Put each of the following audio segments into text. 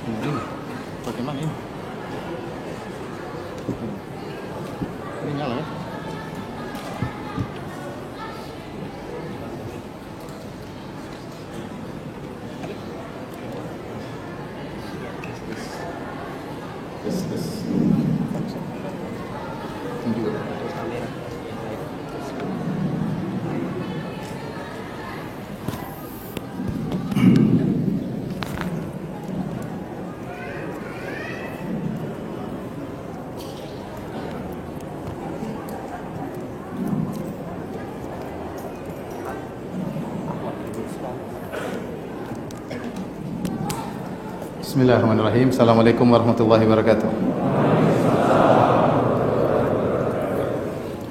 Ini bagaimana ini? Ini nyala ya? Bismillahirrahmanirrahim. Assalamualaikum warahmatullahi wabarakatuh.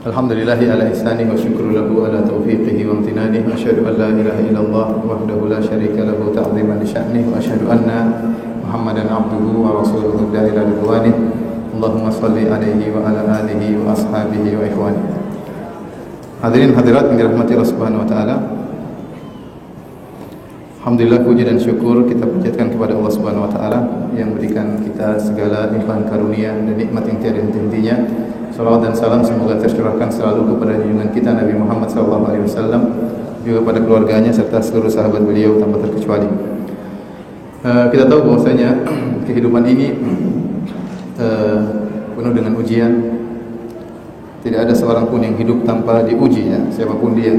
Alhamdulillahi ala ihsanihi wa syukru lahu ala taufiqihi wa amtinanihi wa asyhadu an la ilaha illallah wahdahu la syarika lahu ta'ziman li sya'nihi wa asyhadu anna Muhammadan abduhu wa rasuluhu ila ridwanihi. Allahumma shalli alaihi wa ala alihi wa ashabihi wa ikhwanihi. Hadirin hadirat yang dirahmati Allah Subhanahu wa taala. Alhamdulillah, puji dan syukur kita panjatkan kepada Allah Subhanahu wa taala yang berikan kita segala limpahan karunia dan nikmat yang tiada henti-hentinya. Salawat dan salam semoga tercurahkan selalu kepada junjungan kita Nabi Muhammad sallallahu alaihi wasallam, juga kepada keluarganya serta seluruh sahabat beliau tanpa terkecuali. Kita tahu bahwasanya kehidupan ini penuh dengan ujian. Tidak ada seorang pun yang hidup tanpa diuji, ya, siapapun dia.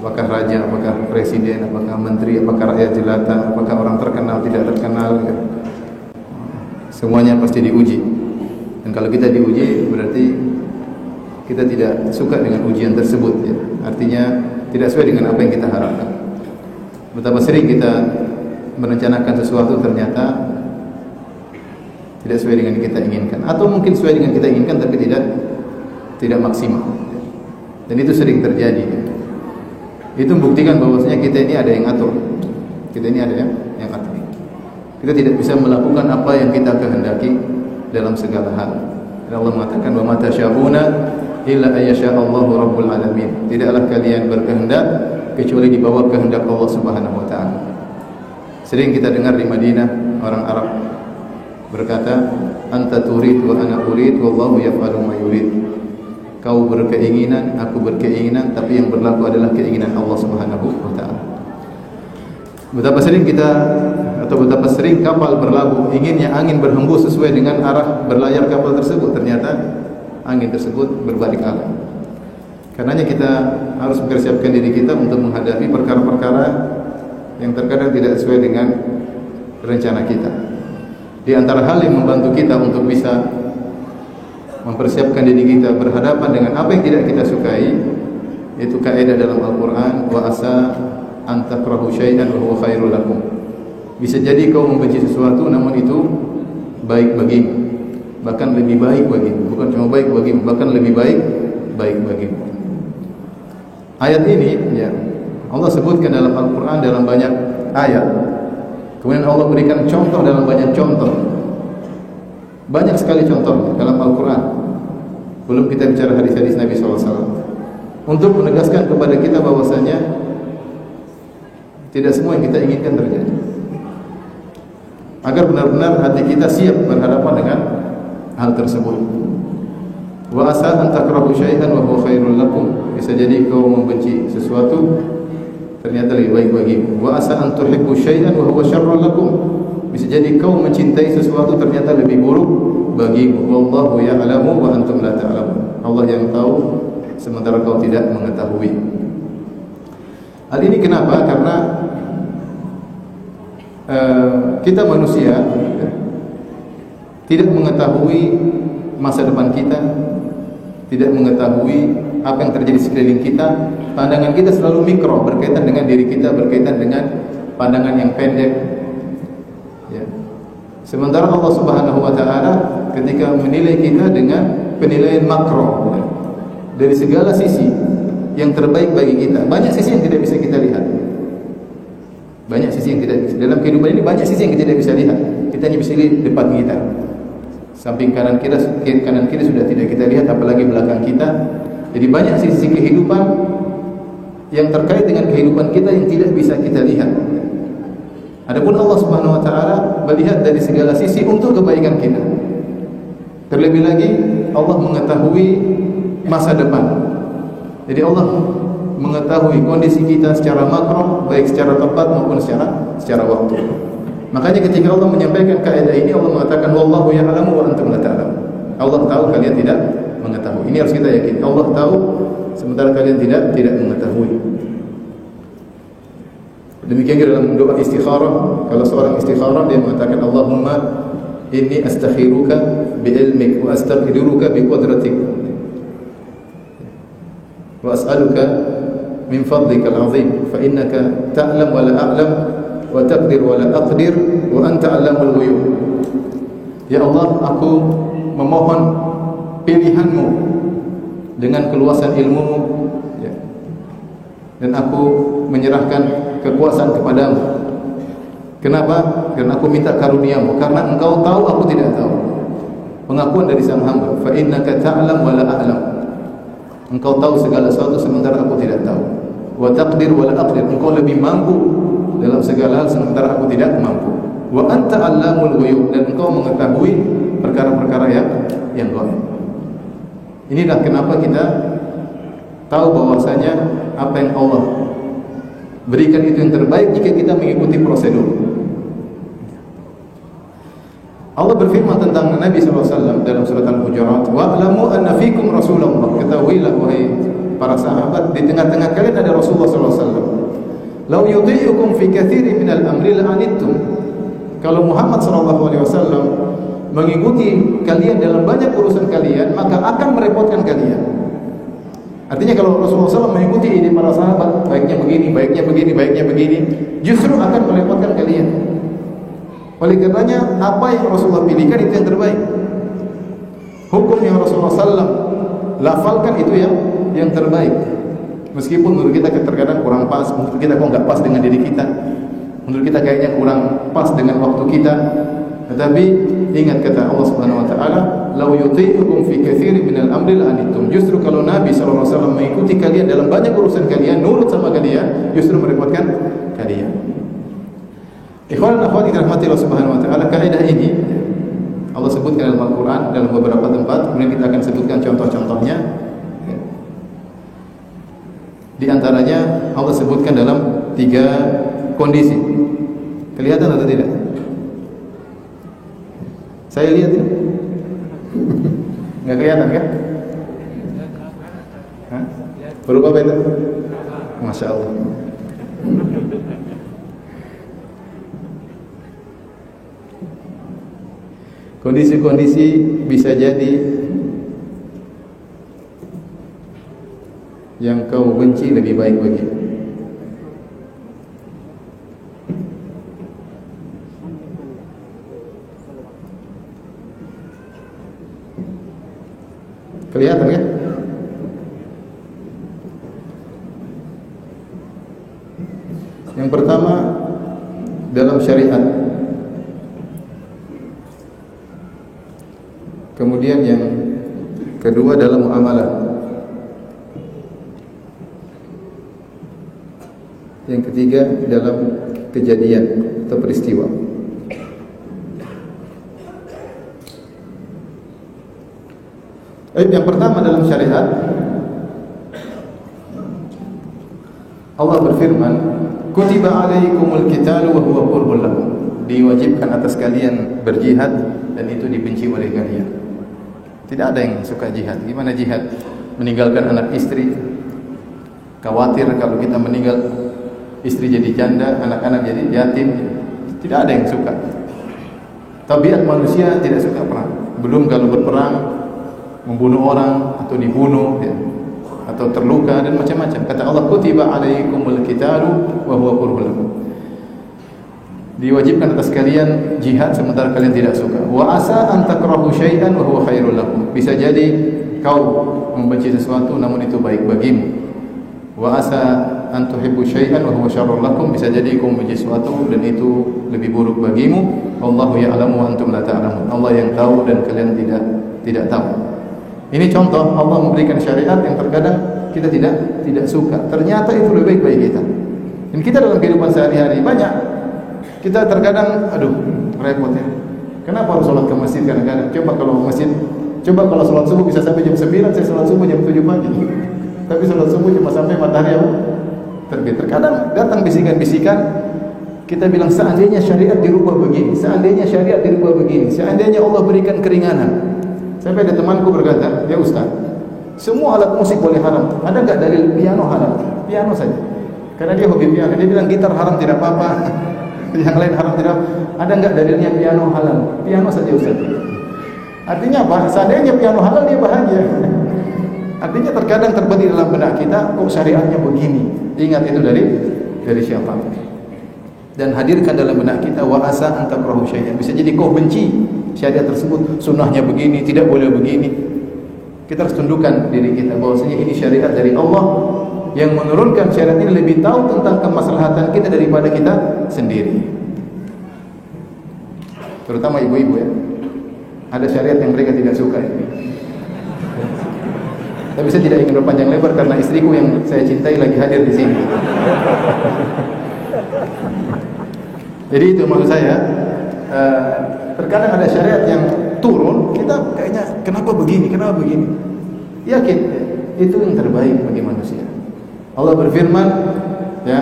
Apakah raja, apakah presiden, apakah menteri, apakah rakyat jelata, apakah orang terkenal, tidak terkenal, ya. Semuanya pasti diuji. Dan kalau kita diuji, berarti kita tidak suka dengan ujian tersebut, ya. Artinya tidak sesuai dengan apa yang kita harapkan. Betapa sering kita merencanakan sesuatu ternyata tidak sesuai dengan yang kita inginkan, atau mungkin sesuai dengan kita inginkan tapi tidak maksimal. Dan itu sering terjadi, ya. Itu membuktikan bahwasanya kita ini ada yang atur. Kita ini ada yang atur. Kita tidak bisa melakukan apa yang kita kehendaki dalam segala hal. Dan Allah mengatakan, "Wa ma tasyauna illa ayyasha'allahu rabbul alamin." Tidaklah kalian berkehendak kecuali di bawah kehendak Allah Subhanahu wa taala. Sering kita dengar di Madinah orang Arab berkata, "Anta turid wa ana urid wallahu yaf'alu ma yurid." Kau berkeinginan, aku berkeinginan, tapi yang berlaku adalah keinginan Allah Subhanahu wa taala. Betapa sering kita atau betapa sering kapal berlabuh, inginnya angin berhembus sesuai dengan arah berlayar kapal tersebut, ternyata angin tersebut berbalik arah. Karenanya kita harus mempersiapkan diri kita untuk menghadapi perkara-perkara yang terkadang tidak sesuai dengan rencana kita. Di antara hal yang membantu kita untuk bisa mempersiapkan diri kita berhadapan dengan apa yang tidak kita sukai, yaitu kaidah dalam Al-Quran, wa asa an takrahu syai'an wa huwa khairul lakum. Bisa jadi kau membenci sesuatu namun itu baik bagimu, bahkan lebih baik bagimu. Bukan cuma baik bagimu, bahkan lebih baik bagimu. Ayat ini, ya, Allah sebutkan dalam Al-Quran dalam banyak ayat. Kemudian Allah berikan contoh dalam banyak contoh. Banyak sekali contoh dalam Al-Quran. Belum kita bicara hadis-hadis Nabi SAW, untuk menegaskan kepada kita bahwasanya tidak semua yang kita inginkan terjadi, agar benar-benar hati kita siap berhadapan dengan hal tersebut. Wa asa an takrahu syai'an wa huwa khairul lakum. Bisa jadi kau membenci sesuatu ternyata lebih baik bagimu. Wa asa an tuhibbu syai'an wa huwa syarrul lakum. Bisa jadi kau mencintai sesuatu ternyata lebih buruk bagimu. Wallahu ya'lamu wa antum la ta'lamun. Allah yang tahu sementara kau tidak mengetahui. Hal ini kenapa? Karena kita manusia tidak mengetahui masa depan kita, tidak mengetahui apa yang terjadi di sekeliling kita. Pandangan kita selalu mikro, berkaitan dengan diri kita, berkaitan dengan pandangan yang pendek. Sementara Allah Subhanahu wa taala ketika menilai kita dengan penilaian makro, dari segala sisi yang terbaik bagi kita. Banyak sisi yang tidak bisa kita lihat. Banyak sisi yang tidak bisa. Dalam kehidupan ini banyak sisi yang kita tidak bisa lihat. Kita hanya bisa lihat depan kita. Samping kanan kiri sudah tidak kita lihat, apalagi belakang kita. Jadi banyak sisi kehidupan yang terkait dengan kehidupan kita yang tidak bisa kita lihat. Adapun Allah Subhanahu wa taala melihat dari segala sisi untuk kebaikan kita. Terlebih lagi Allah mengetahui masa depan. Jadi Allah mengetahui kondisi kita secara makro, baik secara tempat maupun secara waktu. Makanya ketika Allah menyampaikan kaidah ini, Allah mengatakan wallahu ya'lamu wa antum la ta'lamun. Allah tahu, kalian tidak mengetahui. Ini harus kita yakini. Allah tahu sementara kalian tidak mengetahui. Demikian juga dalam doa istikharah, kalau seorang istikharah dia mengatakan Allahumma inni astakhiruka bi ilmik wa astaqdiruka bi qudratik wa as'aluka min fadlika al-'azim fa innaka ta'lam wa la a'lam wa taqdir wa la aqdir wa anta 'allamul ghuyub. Ya Allah, aku memohon pilihan-Mu dengan keluasan ilmu-Mu, ya. Dan aku menyerahkan kekuasaan kepadamu. Kenapa? Karena aku minta karunia-Mu, karena Engkau tahu, aku tidak tahu. Pengakuan dari sang hamba, fa innaka ta'lam wa la a'lam. Engkau tahu segala sesuatu sementara aku tidak tahu. Wa taqdir wa la aqdir. Engkau lebih mampu dalam segala hal sementara aku tidak mampu. Wa anta 'allamul ghuyub, dan Engkau mengetahui perkara-perkara yang gaib. Inilah kenapa kita tahu bahwasanya apa yang Allah berikan itu yang terbaik jika kita mengikuti prosedur. Allah berfirman tentang Nabi SAW dalam surat Al-Hujurat, wa'lamu anna fikum Rasulullah. Ketahuilah wahai para sahabat, di tengah-tengah kalian ada Rasulullah SAW. Lau yudhi'ukum fi katsirin minal amri la'anittum. Kalau Muhammad SAW mengikuti kalian dalam banyak urusan kalian, maka akan merepotkan kalian. Artinya kalau Rasulullah SAW mengikuti ide para sahabat, baiknya begini, baiknya begini, baiknya begini, justru akan merepotkan kalian. Oleh karenanya, apa yang Rasulullah pilihkan itu yang terbaik. Hukum yang Rasulullah SAW lafalkan itu yang terbaik. Meskipun menurut kita terkadang kurang pas, menurut kita kok nggak pas dengan diri kita, menurut kita kayaknya kurang pas dengan waktu kita. Tetapi ingat kata Allah Subhanahu wa taala, "Lau yuti'ukum fi katsirin minal amri la'anittum." Justru kalau Nabi sallallahu alaihi wasallam mengikuti kalian dalam banyak urusan kalian, nurut sama kalian, justru merepotkan kalian. Ikhwan dan akhwat yang dirahmati Allah Subhanahu wa taala, kaidah ini Allah sebutkan dalam Al-Qur'an dalam beberapa tempat, kemudian kita akan sebutkan contoh-contohnya. Di antaranya Allah sebutkan dalam 3 kondisi. Kelihatan atau tidak? Saya lihat ini. Enggak kelihatan kan? Hah? Berupa apa itu? Masya Allah. Kondisi-kondisi bisa jadi yang kau benci lebih baik bagi. Kelihatan kan? Yang pertama dalam syariat. Kemudian yang kedua dalam muamalah. Yang ketiga dalam kejadian atau peristiwa. Yang pertama dalam syariat, Allah berfirman, "Kutiba 'alaikumul qitalu wa huwa kurhun lakum." Diwajibkan atas kalian berjihad dan itu dibenci oleh kalian. Tidak ada yang suka jihad. Gimana jihad? Meninggalkan anak istri. Khawatir kalau kita meninggal istri jadi janda, anak-anak jadi yatim. Tidak ada yang suka. Tabiat manusia tidak suka perang. Belum kalau berperang membunuh orang atau dibunuh ya, atau terluka dan macam-macam. Kata Allah, kutiba 'alaikumul qitalu wa huwa kurhun lakum. Diwajibkan atas kalian jihad sementara kalian tidak suka. Wa asa an takrahu syai'an wa huwa khairul lakum. Bisa jadi kau membenci sesuatu namun itu baik bagimu. Wa asa an tuhibbu syai'an wa huwa syarrul lakum. Bisa jadi kau membenci sesuatu dan itu lebih buruk bagimu. Wallahu ya'lamu wa antum la ta'lamun. Allah yang tahu dan kalian tidak tahu. Ini contoh Allah memberikan syariat yang terkadang kita tidak suka. Ternyata itu lebih baik bagi kita. Dan kita dalam kehidupan sehari-hari banyak kita terkadang repot ya. Kenapa harus sholat ke masjid kadang-kadang? Coba kalau sholat subuh bisa sampai jam 9, saya sholat subuh jam 7 pagi. Tapi sholat subuh cuma sampai matahari terbit. Terkadang datang bisikan-bisikan, kita bilang seandainya syariat dirubah begini, seandainya syariat dirubah begini, seandainya Allah berikan keringanan. Sampai ada temanku berkata, ya Ustaz, semua alat musik boleh haram. Ada enggak dalil piano haram? Piano saja. Karena dia hobi piano. Dia bilang gitar haram tidak apa-apa. Yang lain haram tidak. Ada enggak dalilnya piano halal? Piano saja Ustaz. Artinya apa? Seandainya piano halal dia bahagia. Artinya terkadang terbetik dalam benak kita, kok syariatnya begini. Ingat itu dari syaitan. Dan hadirkan dalam benak kita wa asa an takrahu syai'an. Bisa jadi kau benci syariat tersebut, sunnahnya begini, tidak boleh begini. Kita harus tundukkan diri kita bahwasanya ini syariat dari Allah yang menurunkan syariat ini lebih tahu tentang kemaslahatan kita daripada kita sendiri. Terutama ibu-ibu ya. Ada syariat yang mereka tidak suka. Tapi saya tidak ingin berpanjang lebar karena istriku yang saya cintai lagi hadir di sini. Jadi itu maksud saya, terkadang ada syariat yang turun, kita kayaknya kenapa begini? Yakin itu yang terbaik bagi manusia. Allah berfirman, ya,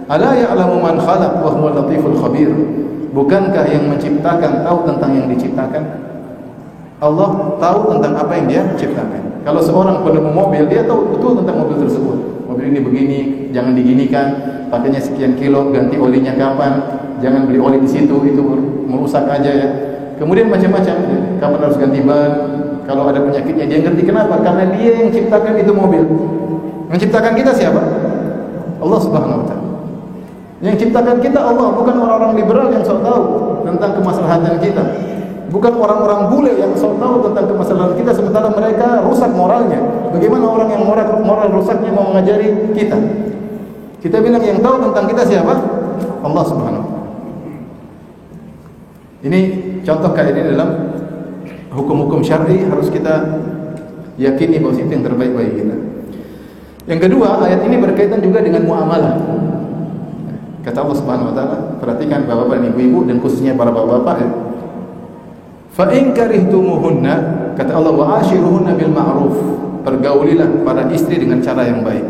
ala ya'lamu man khalaq wa huwal latiful khabir. Bukankah yang menciptakan tahu tentang yang diciptakan? Allah tahu tentang apa yang dia ciptakan. Kalau seorang penemu mobil, dia tahu betul tentang mobil tersebut. Mobil ini begini, jangan diginikan, pakainya sekian kilo, ganti olinya kapan, jangan beli oli di situ, itu merusak aja ya. Kemudian macam-macam, kapan harus ganti ban, kalau ada penyakitnya dia ngerti. Kenapa? Karena dia yang ciptakan itu mobil. Menciptakan kita siapa? Allah Subhanahu wa taala. Yang ciptakan kita Allah, bukan orang-orang liberal yang sok tahu tentang kemaslahatan kita. Bukan orang-orang bule yang sok tahu tentang kemaslahatan kita sementara mereka rusak moralnya. Bagaimana orang yang moral rusaknya mau mengajari kita? Kita bilang yang tahu tentang kita siapa? Allah Subhanahu wa taala. Ini contoh kayak ini dalam hukum-hukum syar'i harus kita yakini bahwa itu yang terbaik bagi kita. Yang kedua, ayat ini berkaitan juga dengan muamalah. Kata Allah Subhanahu wa taala, perhatikan bapak-bapak dan ibu-ibu dan khususnya para bapak-bapak ya. Fa in karihtumuhunna, kata Allah, wa ashiruhunna bil ma'ruf. Pergaulilah para istri dengan cara yang baik.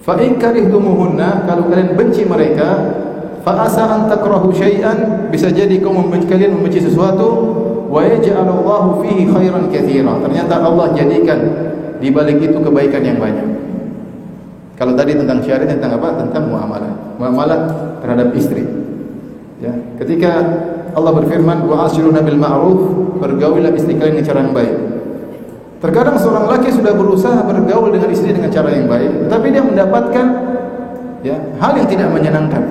Fa in karihtumuhunna, kalau kalian benci mereka, fa asa an takrahu syai'an, bisa jadi kalian membenci sesuatu, wa yaj'alallahu fihi khairan katsira. Ternyata Allah jadikan di balik itu kebaikan yang banyak. Kalau tadi tentang syariat, tentang apa? Tentang muamalah terhadap istri. Ya, ketika Allah berfirman, wa asyiruna bil ma'ruf, bergaulilah istri kalian dengan cara yang baik. Terkadang seorang laki sudah berusaha bergaul dengan istri dengan cara yang baik, tapi dia mendapatkan ya hal yang tidak menyenangkan.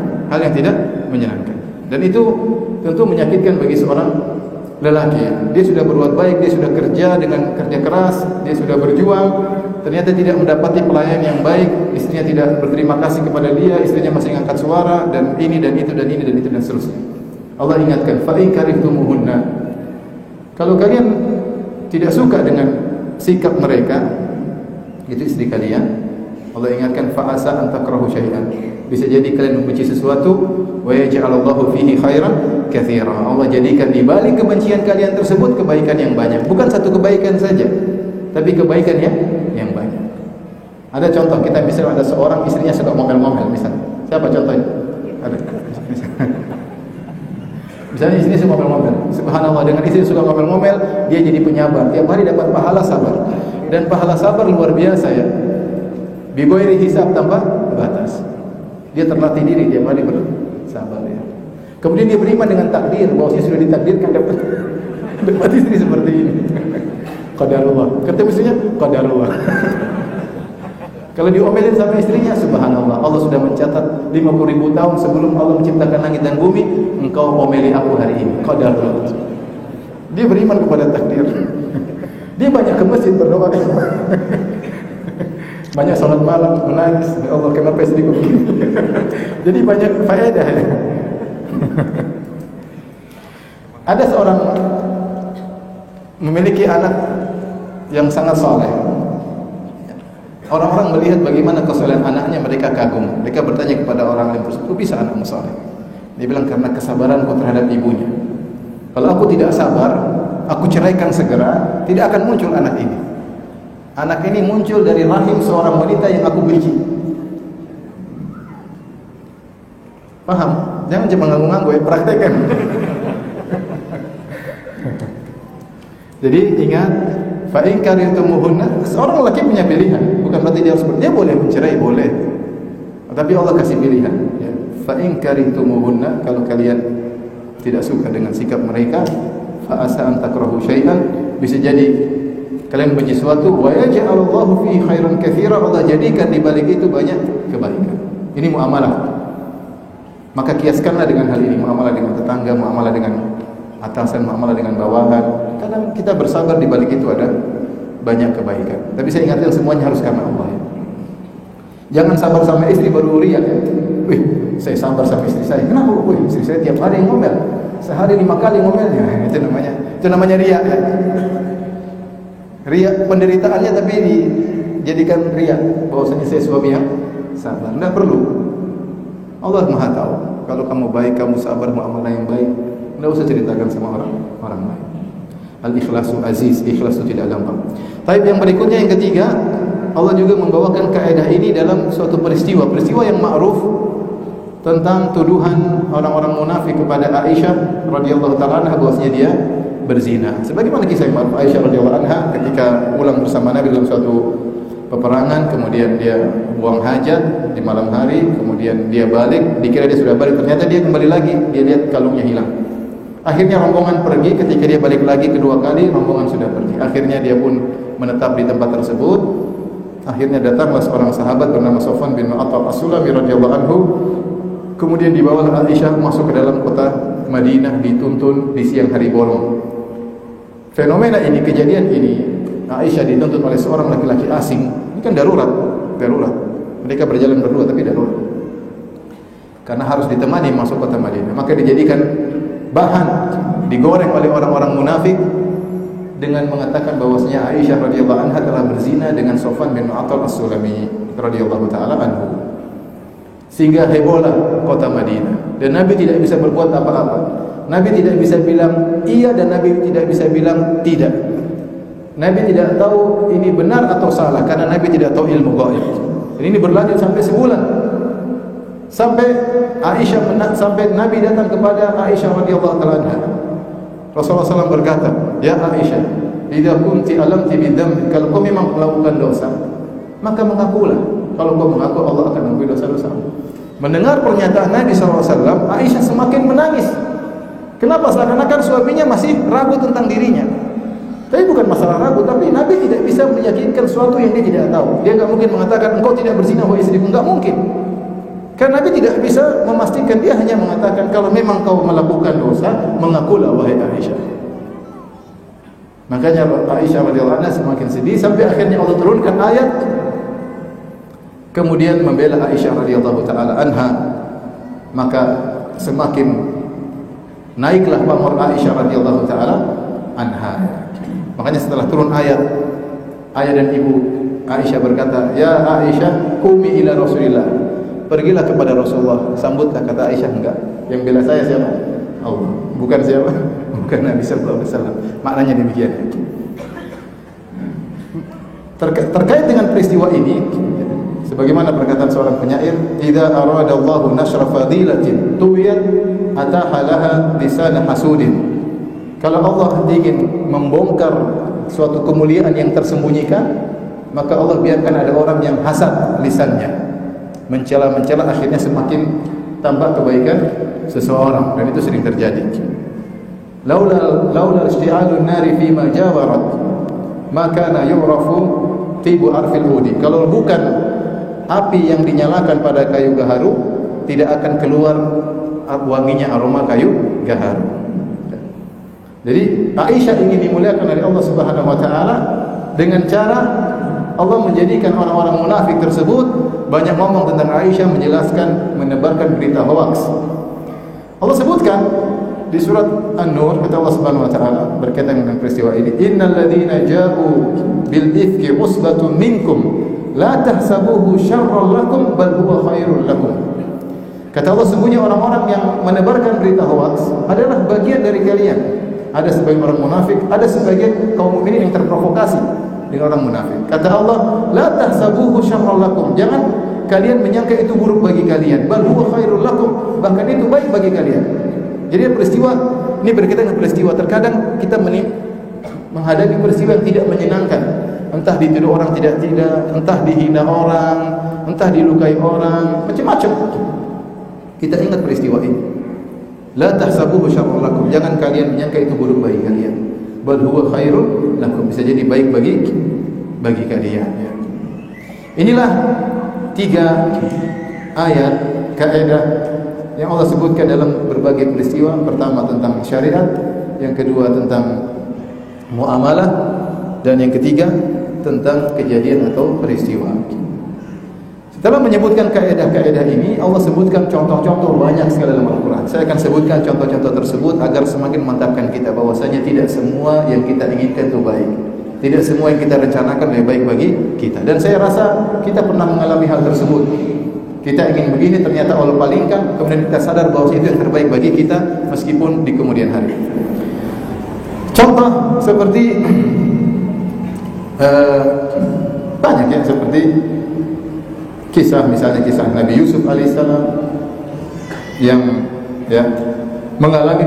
Dan itu tentu menyakitkan bagi seorang lelaki. Dia sudah berbuat baik, dia sudah kerja dengan kerja keras, dia sudah berjuang, ternyata tidak mendapati pelayan yang baik, istrinya tidak berterima kasih kepada dia, istrinya masih mengangkat suara dan ini dan itu dan ini dan itu dan seterusnya. Allah ingatkan, fa in karihtumuhunna. Kalau kalian tidak suka dengan sikap mereka, itu istri kalian, Allah ingatkan, fa asa an takrahu syai'an. Bisa jadi kalian membenci sesuatu, wa yaj'alallahu fihi khairan katsira. Allah jadikan di balik kebencian kalian tersebut kebaikan yang banyak. Bukan satu kebaikan saja, tapi kebaikan yang banyak. Ada contoh, kita misalnya ada seorang istrinya suka ngomel-ngomel misalnya. Siapa contohnya? Ada. Misalnya istrinya suka ngomel-ngomel. Subhanallah, dengan istri suka ngomel-ngomel, dia jadi penyabar. Tiap hari dapat pahala sabar. Dan pahala sabar luar biasa ya. Bigoiri hisab tanpa batas. Dia terlatih diri tiap hari bersabar ya. Kemudian dia beriman dengan takdir, bahwasanya sudah ditakdirkan dapat istri seperti ini. Qadarullah. Kata istrinya, qadarullah. Kalau diomelin sama istrinya, subhanallah, Allah sudah mencatat 50.000 tahun sebelum Allah menciptakan langit dan bumi, engkau omeli aku hari ini. Qadarullah. Dia beriman kepada takdir. Dia banyak ke masjid berdoa. Banyak salat malam, menangis, ya Allah kenapa istriku begini. Jadi banyak faedah ya. Ada seorang memiliki anak yang sangat saleh. Orang-orang melihat bagaimana kesolehan anaknya, mereka kagum. Mereka bertanya kepada orang lain, "Kok bisa anakmu saleh?" Dia bilang karena kesabaranku terhadap ibunya. Kalau aku tidak sabar, aku ceraikan segera, tidak akan muncul anak ini. Anak ini muncul dari rahim seorang wanita yang aku benci. Paham? Jangan cuma nganggu-nganggu ya, praktekkan. Jadi ingat, fa in karihtumuhunna, seorang lelaki punya pilihan, bukan berarti dia boleh mencerai, boleh. Tapi Allah kasih pilihan, ya. Fa in karihtumuhunna, kalau kalian tidak suka dengan sikap mereka, fa asa an takrahu syai'an, bisa jadi kalian benci sesuatu, wa yaj'alullahu fi khairan katsira, Allah jadikan di balik itu banyak kebaikan. Ini muamalah. Maka kiaskanlah dengan hal ini, muamalah dengan tetangga, muamalah dengan atasan, muamalah dengan bawahan. Kadang kita bersabar di balik itu ada banyak kebaikan. Tapi saya ingatkan semuanya harus karena Allah, ya. Jangan sabar sama istri baru riak, ya. Wih, saya sabar sama istri saya. Kenapa? Wih, istri saya tiap hari ngomel. Sehari 5 kali ngomelnya. Itu namanya riak, ya. Riak penderitaannya tapi dijadikan riak bahwasanya saya suami yang sabar. Enggak perlu. Allah Maha tahu. Kalau kamu baik, kamu sabar, muamalah yang baik, enggak usah ceritakan sama orang lain. Al-ikhlasu aziz, ikhlas itu tidak gampang. Tapi yang berikutnya, yang ketiga, Allah juga membawakan kaidah ini dalam suatu peristiwa yang ma'ruf tentang tuduhan orang-orang munafik kepada Aisyah radhiyallahu taala anha bahwasanya dia berzina. Sebagaimana kisah yang ma'ruf Aisyah radhiyallahu anha ketika pulang bersama Nabi dalam suatu peperangan, kemudian dia buang hajat di malam hari, kemudian dia balik, dikira dia sudah balik, ternyata dia kembali lagi, dia lihat kalungnya hilang. Akhirnya rombongan pergi, ketika dia balik lagi kedua kali, rombongan sudah pergi. Akhirnya dia pun menetap di tempat tersebut. Akhirnya datanglah seorang sahabat bernama Sofwan bin Mu'attal As-Sulami radhiyallahu anhu. Kemudian dibawalah Aisyah masuk ke dalam kota Madinah, dituntun di siang hari bolong. Fenomena ini, kejadian ini, Aisyah dituntut oleh seorang laki-laki asing. Ini kan darurat. Mereka berjalan berdua tapi darurat. Karena harus ditemani masuk kota Madinah. Maka dijadikan bahan, digoreng oleh orang-orang munafik dengan mengatakan bahwasanya Aisyah radhiyallahu anha telah berzina dengan Sofwan bin Mu'attal As-Sulami radhiyallahu taala anhu. Sehingga hebohlah kota Madinah dan Nabi tidak bisa berbuat apa-apa. Nabi tidak bisa bilang iya dan Nabi tidak bisa bilang tidak. Nabi tidak tahu ini benar atau salah karena Nabi tidak tahu ilmu gaib. Dan ini berlanjut sampai sebulan. Sampai Nabi datang kepada Aisyah radhiyallahu taala anha. Rasulullah SAW berkata, "Ya Aisyah, idza kunti alamti bidzambi, kalau kau memang melakukan dosa, maka mengakulah. Kalau kau mengaku, Allah akan mengampuni dosa-dosamu." Mendengar pernyataan Nabi SAW, Aisyah semakin menangis. Kenapa? Seakan-akan suaminya masih ragu tentang dirinya. Tapi bukan masalah ragu, tapi Nabi tidak bisa meyakinkan sesuatu yang dia tidak tahu. Dia enggak mungkin mengatakan engkau tidak berzina wahai istriku, enggak mungkin. Karena Nabi tidak bisa memastikan, dia hanya mengatakan kalau memang kau melakukan dosa, mengakulah wahai Aisyah. Makanya Aisyah radhiyallahu anha semakin sedih sampai akhirnya Allah turunkan ayat kemudian membela Aisyah radhiyallahu taala anha. Maka semakin naiklah pamor Aisyah radhiyallahu taala anha. Makanya setelah turun ayat, ayah dan ibu Aisyah berkata, "Ya Aisyah, qumi ila Rasulillah." Pergilah kepada Rasulullah, sambutlah. Kata Aisyah, enggak. Yang bela saya siapa? Allah. Bukan siapa? Bukan Nabi sallallahu alaihi wasallam. Maknanya demikian. Terkait dengan peristiwa ini, sebagaimana perkataan seorang penyair, "Idza aradallahu nashra fadilatin tuwiyat ataha laha lisan hasudin." Kalau Allah ingin membongkar suatu kemuliaan yang tersembunyikan, maka Allah biarkan ada orang yang hasad lisannya, mencela-mencela, akhirnya semakin tambah kebaikan seseorang, dan itu sering terjadi. Laula isti'alun nari fi ma jawarat ma kana yu'rafu tibu arfil udi. Kalau bukan api yang dinyalakan pada kayu gaharu, tidak akan keluar wanginya aroma kayu gaharu. Jadi Aisyah ingin dimuliakan oleh Allah Subhanahu wa taala dengan cara Allah menjadikan orang-orang munafik tersebut banyak ngomong tentang Aisyah, menjelaskan, menebarkan berita hoaks. Allah sebutkan di surat An-Nur, kata Allah Subhanahu wa taala berkaitan dengan peristiwa ini, "Innal ladzina ja'u bil ifki usbatun minkum la tahsabuhu syarran lakum bal huwa khairul lakum." Kata Allah, sesungguhnya orang-orang yang menebarkan berita hoaks adalah bagian dari kalian. Ada sebagian orang munafik, ada sebagian kaum mukminin yang terprovokasi dengan orang munafik. Kata Allah, la tahsabuhu syarran lakum. Jangan kalian menyangka itu buruk bagi kalian. Bal huwa khairul lakum. Bahkan itu baik bagi kalian. Jadi peristiwa ini berkaitan dengan peristiwa. Terkadang kita menghadapi peristiwa yang tidak menyenangkan. Entah dituduh orang tidak-tidak, entah dihina orang, entah dilukai orang, macam-macam. Kita ingat peristiwa ini. La tahsabuhu syarran lakum. Jangan kalian menyangka itu buruk bagi kalian. Bal huwa khairul lakum. Bisa jadi baik bagi kalian. Inilah 3 ayat kaidah yang Allah sebutkan dalam berbagai peristiwa. Pertama tentang syariat, yang kedua tentang muamalah, dan yang ketiga tentang kejadian atau peristiwa. Setelah menyebutkan kaidah-kaidah ini, Allah sebutkan contoh-contoh banyak sekali dalam Al-Quran. Saya akan sebutkan contoh-contoh tersebut agar semakin memantapkan kita bahwasanya tidak semua yang kita inginkan itu baik. Tidak semua yang kita rencanakan lebih baik bagi kita. Dan saya rasa kita pernah mengalami hal tersebut. Kita ingin begini, ternyata Allah palingkan, kemudian kita sadar bahwa itu yang terbaik bagi kita meskipun di kemudian hari. Contoh seperti banyak ya, seperti misalnya kisah Nabi Yusuf alaihissalam yang mengalami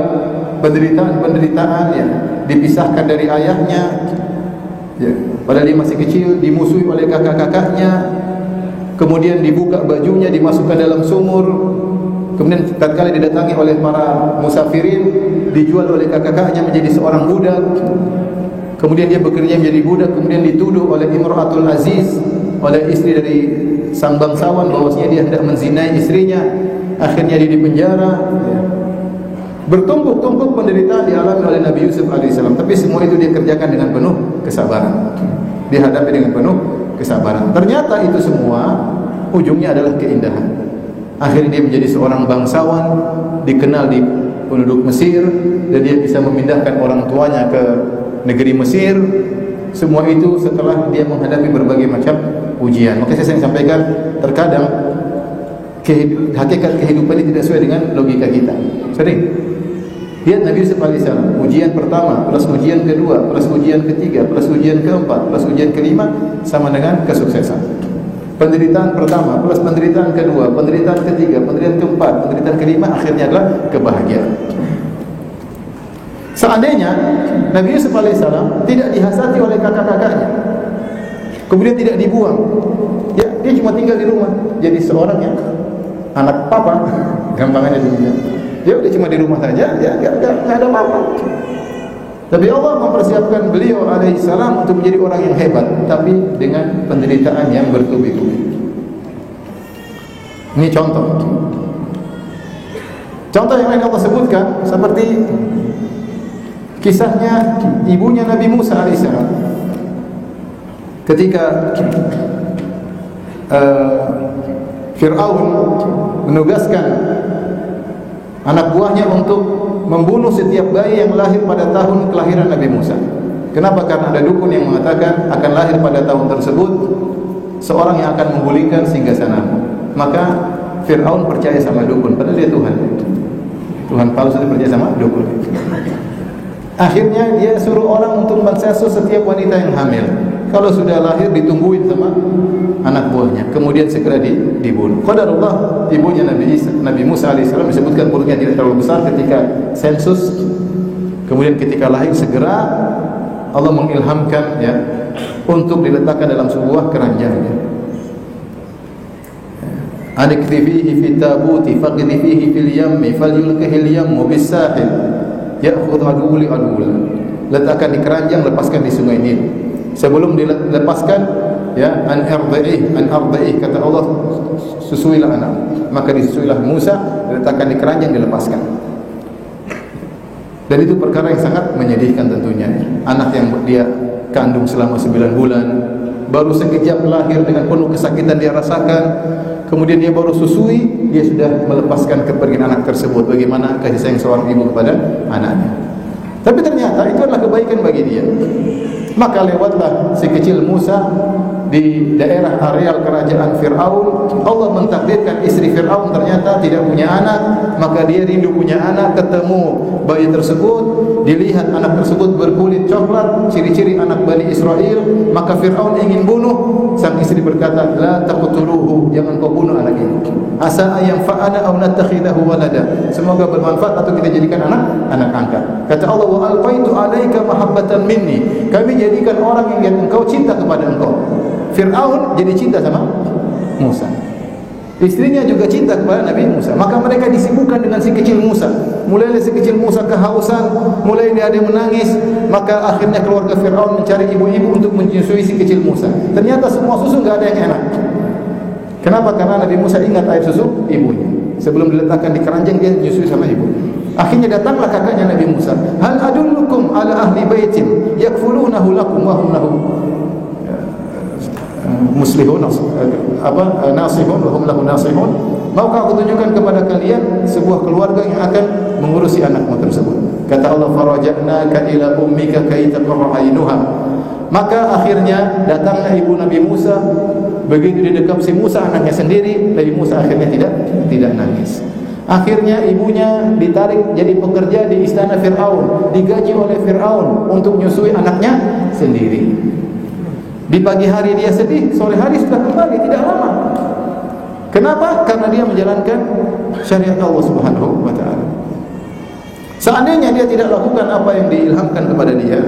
penderitaan ya, dipisahkan dari ayahnya ya, padahal dia masih kecil, dimusuhi oleh kakak-kakaknya, kemudian dibuka bajunya, dimasukkan dalam sumur, kemudian tatkala didatangi oleh para musafirin, dijual oleh kakak-kakaknya menjadi seorang budak, kemudian dia bekerja menjadi budak, kemudian dituduh oleh Imratul Aziz, oleh istri dari sang bangsawan bahwasanya dia hendak menzinai istrinya. Akhirnya dia dipenjara. Bertumpuk-tumpuk penderitaan dialami oleh Nabi Yusuf alaihissalam, tapi semua itu dia kerjakan dengan penuh kesabaran. Dihadapi dengan penuh kesabaran. Ternyata itu semua ujungnya adalah keindahan. Akhirnya dia menjadi seorang bangsawan, dikenal di penduduk Mesir, dan dia bisa memindahkan orang tuanya ke negeri Mesir. Semua itu setelah dia menghadapi berbagai macam ujian. Maka saya sampaikan, terkadang hakikat kehidupan ini tidak sesuai dengan logika kita. Sering lihat Nabi Yusuf alaihissalam, ujian pertama plus ujian kedua plus ujian ketiga plus ujian keempat plus ujian kelima sama dengan kesuksesan. Penderitaan pertama plus penderitaan kedua, penderitaan ketiga, penderitaan keempat, penderitaan kelima, akhirnya adalah kebahagiaan. Seandainya Nabi Yusuf alaihissalam tidak dihasati oleh kakak-kakaknya, kemudian tidak dibuang, ya dia cuma tinggal di rumah, jadi seorang yang anak papa, gampangannya demikian. Dia udah cuma di rumah saja, ya nggak ada apa-apa. Tapi Allah mempersiapkan beliau alaihissalam untuk menjadi orang yang hebat, tapi dengan penderitaan yang bertubi-tubi. Ini contoh. Contoh yang lain Allah sebutkan seperti kisahnya ibunya Nabi Musa alaihissalam. Ketika Fir'aun menugaskan anak buahnya untuk membunuh setiap bayi yang lahir pada tahun kelahiran Nabi Musa. Kenapa? Karena ada dukun yang mengatakan akan lahir pada tahun tersebut seorang yang akan menggulingkan singgasanamu. Maka Fir'aun percaya sama dukun, padahal dia Tuhan. Tuhan palsu, dia percaya sama dukun. Akhirnya dia suruh orang untuk mensensus setiap wanita yang hamil. Kalau sudah lahir ditungguin sama anak buahnya, kemudian segera dibunuh. Qadarullah, ibunya Nabi Musa alaihissalam disebutkan perutnya tidak terlalu besar ketika sensus. Kemudian ketika lahir segera Allah mengilhamkan ya untuk diletakkan dalam sebuah keranjang. Anikthi fihi fi tabuti faqdi fihi fil yammi falyulqihil yammu bis-sahil ya'khudhu aduwwi aduwwi. Letakkan di keranjang, lepaskan di sungai Nil. Sebelum dilepaskan ya an ardaih kata Allah, susuilah anak. Maka disusuilah Musa, diletakkan di keranjang, dilepaskan. Dan itu perkara yang sangat menyedihkan tentunya. Anak yang dia kandung selama 9 bulan, baru sekejap lahir dengan penuh kesakitan dia rasakan, kemudian dia baru susui, dia sudah melepaskan kepergian anak tersebut. Bagaimana kasih sayang seorang ibu kepada anaknya. Tapi ternyata itu adalah kebaikan bagi dia. Maka lewatlah si kecil Musa di daerah areal kerajaan Fir'aun, Allah mentakdirkan istri Fir'aun ternyata tidak punya anak, maka dia rindu punya anak, ketemu bayi tersebut, dilihat anak tersebut berkulit coklat, ciri-ciri anak Bani Israel, maka Fir'aun ingin bunuh. Sang istri berkata, la taqtuluhu, jangan kau bunuh anak ini. Asa ayanfa'ana aw nattakhidahu walada, semoga bermanfaat atau kita jadikan anak angkat. Kata Allah, wa alqaitu alaika mahabbatan minni, kami jadikan orang yang engkau cinta kepada engkau. Fir'aun jadi cinta sama Musa. Istrinya juga cinta kepada Nabi Musa. Maka mereka disibukkan dengan si kecil Musa. Mulai dari si kecil Musa kehausan, mulai dia ada menangis, maka akhirnya keluarga Fir'aun mencari ibu-ibu untuk menyusui si kecil Musa. Ternyata semua susu enggak ada yang enak. Kenapa? Karena Nabi Musa ingat air susu ibunya. Sebelum diletakkan di keranjang dia menyusui sama ibu. Akhirnya datanglah kakaknya Nabi Musa. Hal adullukum ala ahli baitin yakfulunahu lakum wa hum lahu muslihun nasihun wa hum lahu nasihun. Maukah aku tunjukkan kepada kalian sebuah keluarga yang akan mengurusi anakmu tersebut? Kata Allah, faraja'naka ila ummika kay taqarra 'ainuha. Maka akhirnya datanglah ibu Nabi Musa. Begitu didekap si Musa anaknya sendiri, Nabi Musa akhirnya tidak nangis. Akhirnya ibunya ditarik jadi pekerja di istana Fir'aun, digaji oleh Fir'aun untuk menyusui anaknya sendiri. Di pagi hari dia sedih, sore hari sudah kembali, tidak lama. Kenapa? Karena dia menjalankan syariat Allah Subhanahu wa taala. Seandainya dia tidak lakukan apa yang diilhamkan kepada dia,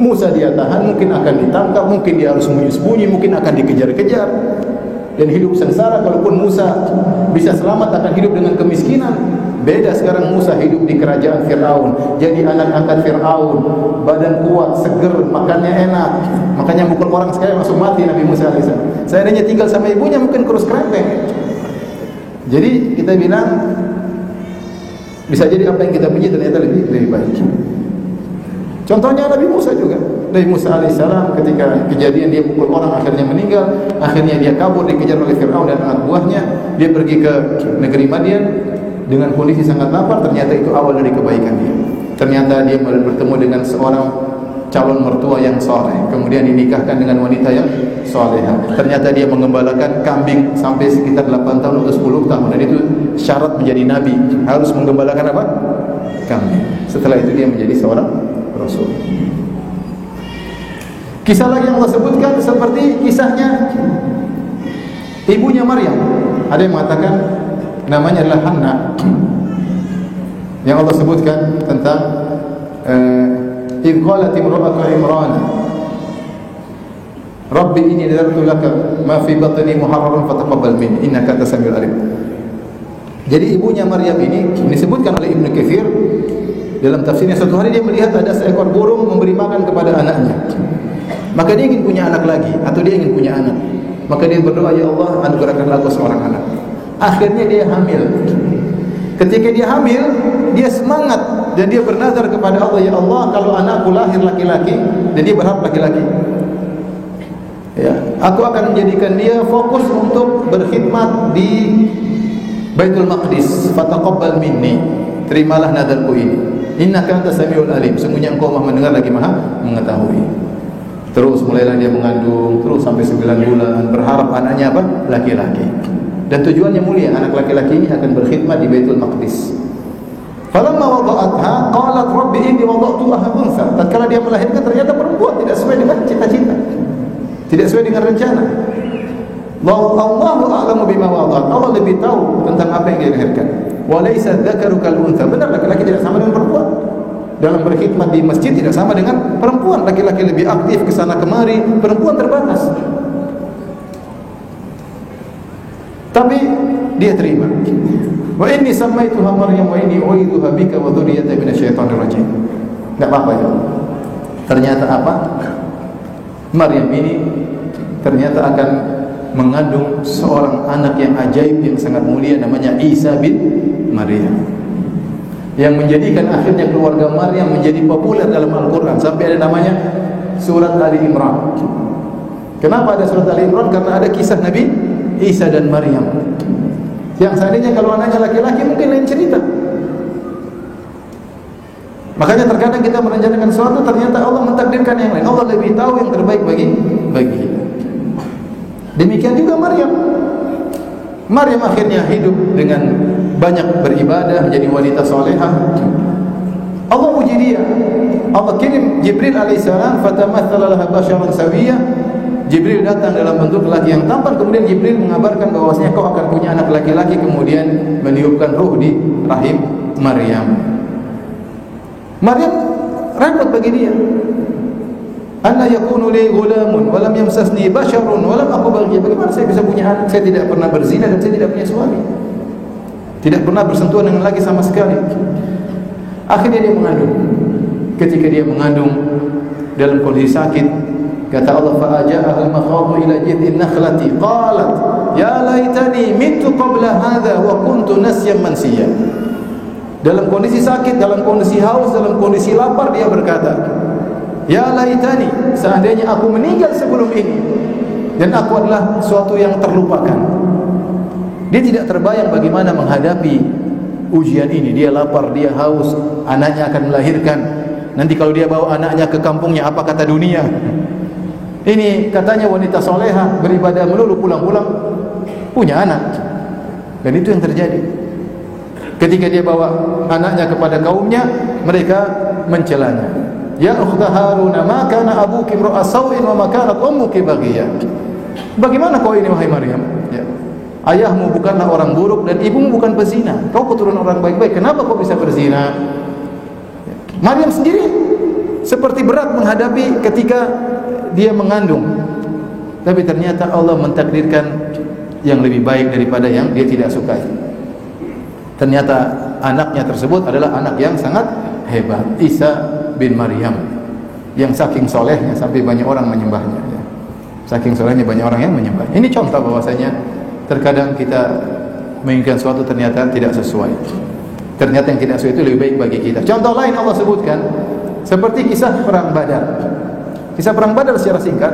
Musa dia tahan, mungkin akan ditangkap, mungkin dia harus sembunyi-sembunyi, mungkin akan dikejar-kejar dan hidup sengsara. Kalaupun Musa bisa selamat, akan hidup dengan kemiskinan. Beda sekarang Musa hidup di kerajaan Fir'aun, jadi anak angkat Fir'aun, badan kuat, seger, makannya enak. Makanya mukul orang sekali langsung mati Nabi Musa AS. Seandainya tinggal sama ibunya mungkin kurus kerempeng. Jadi kita bilang bisa jadi apa yang kita puji ternyata lebih baik. Contohnya Nabi Musa juga. Nabi Musa alaihissalam ketika kejadian dia pukul orang akhirnya meninggal, akhirnya dia kabur dikejar oleh Fir'aun dan anak buahnya. Dia pergi ke negeri Madian dengan kondisi sangat lapar. Ternyata itu awal dari kebaikan dia. Ternyata dia bertemu dengan seorang calon mertua yang soleh, kemudian dinikahkan dengan wanita yang soleha. Ternyata dia mengembalakan kambing sampai sekitar 8 tahun atau 10 tahun, dan itu syarat menjadi nabi, harus menggembalakan apa? Kambing. Setelah itu dia menjadi seorang rasul. Kisah lagi yang Allah sebutkan seperti kisahnya ibunya Maryam. Ada yang mengatakan namanya adalah Hanna, yang Allah sebutkan tentang idh qalat imra'atu Imran Rabbi inni nadartu laka ma fi batni muharraran fataqabbal minni innaka antas samiul alim. Jadi ibunya Maryam ini disebutkan oleh Ibnu Katsir dalam tafsirnya, suatu hari dia melihat ada seekor burung memberi makan kepada anaknya. Maka dia ingin punya anak lagi, atau dia ingin punya anak. Maka dia berdoa, ya Allah, anugerahkanlah aku seorang anak. Akhirnya dia hamil. Ketika dia hamil, dia semangat dan dia bernazar kepada Allah, ya Allah, kalau anakku lahir laki-laki, dan dia berharap laki-laki, ya, aku akan menjadikan dia fokus untuk berkhidmat di Baitul Maqdis. Fataqabbal minni, terimalah nadarku ini. Innaka antas samiul alim, sungguhnya engkau Maha mendengar lagi Maha mengetahui. Terus mulailah dia mengandung, terus sampai 9 bulan, berharap anaknya apa? Laki-laki. Dan tujuannya mulia, anak laki-laki ini akan berkhidmat di Baitul Maqdis. Falamma wada'atha qalat rabbi inni wada'tuha untha. Tatkala dia melahirkan ternyata perempuan, tidak sesuai dengan cita-cita, tidak sesuai dengan rencana. Allahu a'lamu bima wada'at. Allah lebih tahu tentang apa yang dia lahirkan. Wa laysa dzakaru kal untha. Benar, laki-laki tidak sama dengan perempuan. Dalam berkhidmat di masjid tidak sama dengan perempuan. Laki-laki lebih aktif ke sana kemari, perempuan terbatas. Tapi dia terima. Wa inni samaituha Maryam wa inni u'idzuha bika wa dzurriyyataha minasyaitonir rajim. Enggak apa-apa ya. Ternyata apa? Maryam ini ternyata akan mengandung seorang anak yang ajaib, yang sangat mulia, namanya Isa bin Maryam, yang menjadikan akhirnya keluarga Maryam menjadi populer dalam Al-Quran, sampai ada namanya surat Ali Imran. Kenapa ada surat Ali Imran? Karena ada kisah Nabi Isa dan Maryam, yang seandainya kalau anaknya laki-laki mungkin lain cerita. Makanya terkadang kita merencanakan sesuatu, ternyata Allah mentakdirkan yang lain. Allah lebih tahu yang terbaik bagi kita. Demikian juga Maryam. Maryam akhirnya hidup dengan banyak beribadah, menjadi wanita salehah. Allah uji dia. Allah kirim Jibril alaihissalam, fatamatsala laha basyaran sawiyya. Jibril datang dalam bentuk laki yang tampan, kemudian Jibril mengabarkan bahwasanya kau akan punya anak laki-laki, kemudian meniupkan ruh di rahim Maryam. Maryam repot bagi dia. Anna yakunu li ghulamun wa lam yamsasni basharun wa lam aku baghi. Bagaimana saya bisa punya anak? Saya tidak pernah berzina dan saya tidak punya suami. Tidak pernah bersentuhan dengan laki sama sekali. Akhirnya dia mengandung. Ketika dia mengandung dalam kondisi sakit, kata Allah, fa'aja'a al-makhadu ila jid'in nakhlati qalat ya laitani mitu qabla hadha wa kuntu nasyan mansiya. Dalam kondisi sakit, dalam kondisi haus, dalam kondisi lapar, dia berkata, ya laitani, seandainya aku meninggal sebelum ini dan aku adalah suatu yang terlupakan. Dia tidak terbayang bagaimana menghadapi ujian ini. Dia lapar, dia haus, anaknya akan melahirkan. Nanti kalau dia bawa anaknya ke kampungnya, apa kata dunia? Ini katanya wanita soleha, beribadah melulu, pulang-pulang punya anak. Dan itu yang terjadi. Ketika dia bawa anaknya kepada kaumnya, mereka mencelanya. Ya ukhta Harun, ma kana abuki imra'a sawin wa ma kanat ummuki baghiyah. Bagaimana kau ini wahai Maryam? Ya. Ayahmu bukanlah orang buruk dan ibumu bukan pezina. Kau keturunan orang baik-baik. Kenapa kau bisa berzina? Ya. Maryam sendiri seperti berat menghadapi ketika dia mengandung. Tapi ternyata Allah mentakdirkan yang lebih baik daripada yang dia tidak sukai. Ternyata anaknya tersebut adalah anak yang sangat hebat, Isa bin Maryam, yang saking solehnya sampai banyak orang menyembahnya. Ya. Saking solehnya banyak orang yang menyembah. Ini contoh bahwasanya terkadang kita menginginkan sesuatu ternyata tidak sesuai. Ternyata yang tidak sesuai itu lebih baik bagi kita. Contoh lain Allah sebutkan seperti kisah perang Badar. Kisah perang Badar secara singkat,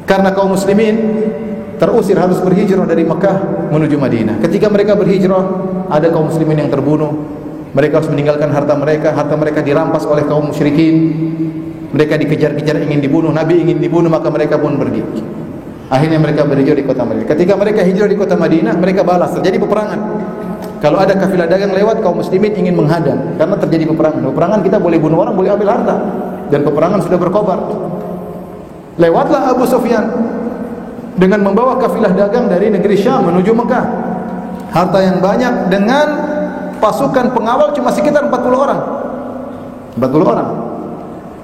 karena kaum muslimin terusir harus berhijrah dari Mekah menuju Madinah. Ketika mereka berhijrah, ada kaum muslimin yang terbunuh. Mereka harus meninggalkan harta mereka dirampas oleh kaum musyrikin. Mereka dikejar-kejar ingin dibunuh, Nabi ingin dibunuh, maka mereka pun pergi. Akhirnya mereka berhijrah di kota Madinah. Ketika mereka hijrah di kota Madinah, mereka balas, terjadi peperangan. Kalau ada kafilah dagang lewat, kaum muslimin ingin menghadang karena terjadi peperangan. Peperangan kita boleh bunuh orang, boleh ambil harta, dan peperangan sudah berkobar. Lewatlah Abu Sufyan dengan membawa kafilah dagang dari negeri Syam menuju Mekah. Harta yang banyak dengan pasukan pengawal cuma sekitar 40 orang. 40 orang.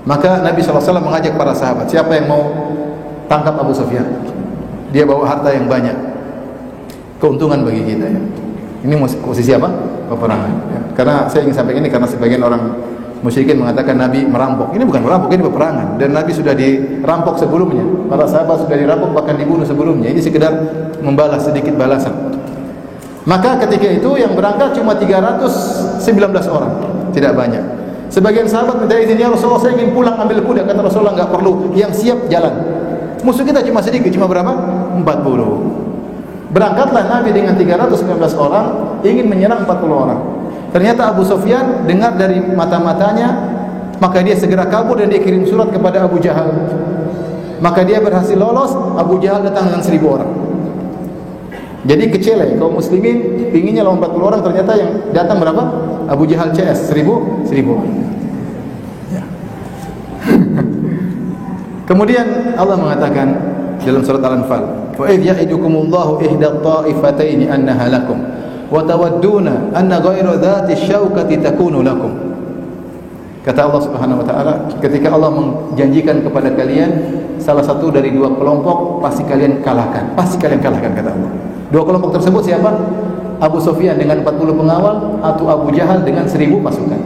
Maka Nabi SAW mengajak para sahabat, siapa yang mau tangkap Abu Sufyan? Dia bawa harta yang banyak. Keuntungan bagi kita ya. Ini posisi apa? Peperangan ya. Karena saya ingin sampaikan ini karena sebagian orang musyrikin mengatakan Nabi merampok. Ini bukan merampok, ini peperangan. Dan Nabi sudah dirampok sebelumnya. Para sahabat sudah dirampok bahkan dibunuh sebelumnya. Ini sekedar membalas sedikit balasan. Maka ketika itu yang berangkat cuma 319 orang, tidak banyak. Sebagian sahabat minta izin, ya Rasulullah saya ingin pulang ambil kuda. Kata Rasulullah enggak perlu, yang siap jalan. Musuh kita cuma sedikit, cuma berapa? 40. Berangkatlah Nabi dengan 319 orang, ingin menyerang 40 orang. Ternyata Abu Sufyan dengar dari mata-matanya, maka dia segera kabur dan dia kirim surat kepada Abu Jahal. Maka dia berhasil lolos, Abu Jahal datang dengan 1000 orang. Jadi kecele, kaum muslimin pinginnya lawan 40 orang, ternyata yang datang berapa? Abu Jahal CS 1000 orang. Ya. Kemudian Allah mengatakan dalam surat Al-Anfal, wa idh ya'idukumullahu ihda at-ta'ifataini annaha lakum wa tawadduna anna ghayra dhati syaukati takunu lakum. Kata Allah Subhanahu wa taala, ketika Allah menjanjikan kepada kalian salah satu dari dua kelompok pasti kalian kalahkan. Pasti kalian kalahkan kata Allah. Dua kelompok tersebut siapa? Abu Sufyan dengan 40 pengawal atau Abu Jahal dengan 1000 pasukan.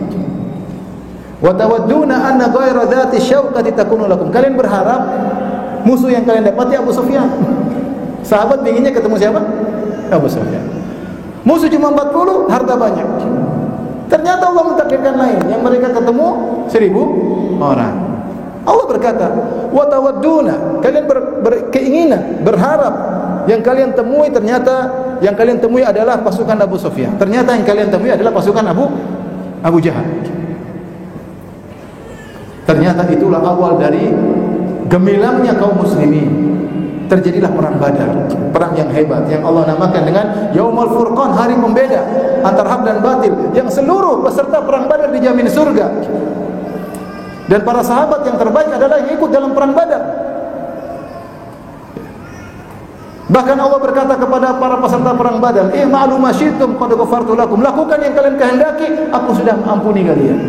Wa tawadduna anna ghayra dhati syaukati takunu lakum. Kalian berharap musuh yang kalian dapati Abu Sufyan. Sahabat inginnya ketemu siapa? Abu Sufyan. Musuh cuma 40, harta banyak. Ternyata Allah mentakdirkan lain, yang mereka ketemu 1000 orang. Allah berkata, wa tawadduna, kalian berkeinginan, berharap yang kalian temui, ternyata yang kalian temui adalah pasukan Abu Sufyan. Ternyata yang kalian temui adalah pasukan Abu Jahal. Ternyata itulah awal dari gemilangnya kaum muslimin. terjadilah perang Badar, perang yang hebat yang Allah namakan dengan Yaumul Furqan, hari pembeda antara hak dan batil, yang seluruh peserta perang Badar dijamin surga. Dan para sahabat yang terbaik adalah yang ikut dalam perang Badar. Bahkan Allah berkata kepada para peserta perang Badar, "I'malu ma syi'tum qad ghafartu lakum." Lakukan yang kalian kehendaki, aku sudah mengampuni kalian.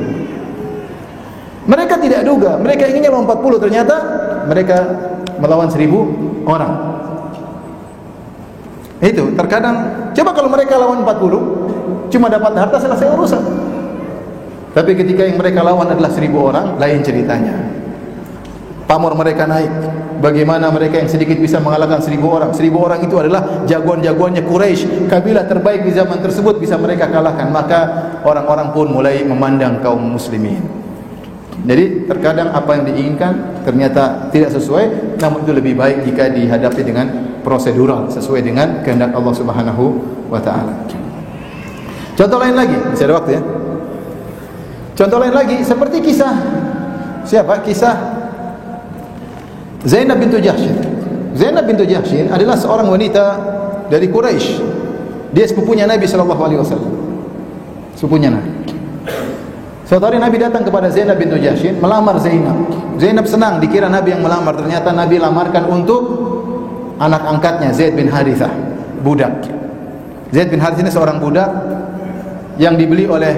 Mereka tidak duga, mereka inginnya lawan 40, ternyata mereka melawan 1000 orang. Itu terkadang, coba kalau mereka lawan 40 cuma dapat harta, selesai urusan. Tapi ketika yang mereka lawan adalah 1000 orang, lain ceritanya. Pamor mereka naik. Bagaimana mereka yang sedikit bisa mengalahkan 1000 orang. 1000 orang itu adalah jagoan-jagoannya Quraisy, kabilah terbaik di zaman tersebut, bisa mereka kalahkan. Maka orang-orang pun mulai memandang kaum muslimin. Jadi terkadang apa yang diinginkan ternyata tidak sesuai, namun itu lebih baik jika dihadapi dengan prosedural, sesuai dengan kehendak Allah Subhanahu wa taala. Contoh lain lagi, masih ada waktu ya. Contoh lain lagi seperti kisah siapa? Kisah Zainab bintu Jahsy. Zainab bintu Jahsy adalah seorang wanita dari Quraisy. Dia sepupunya Nabi sallallahu alaihi wasallam. Sepupunya Nabi. Suatu hari Nabi datang kepada Zainab bintu Jahsy melamar Zainab. Zainab senang, dikira Nabi yang melamar, ternyata Nabi lamarkan untuk anak angkatnya, Zaid bin Harithah, budak. Zaid bin Harithah ini seorang budak yang dibeli oleh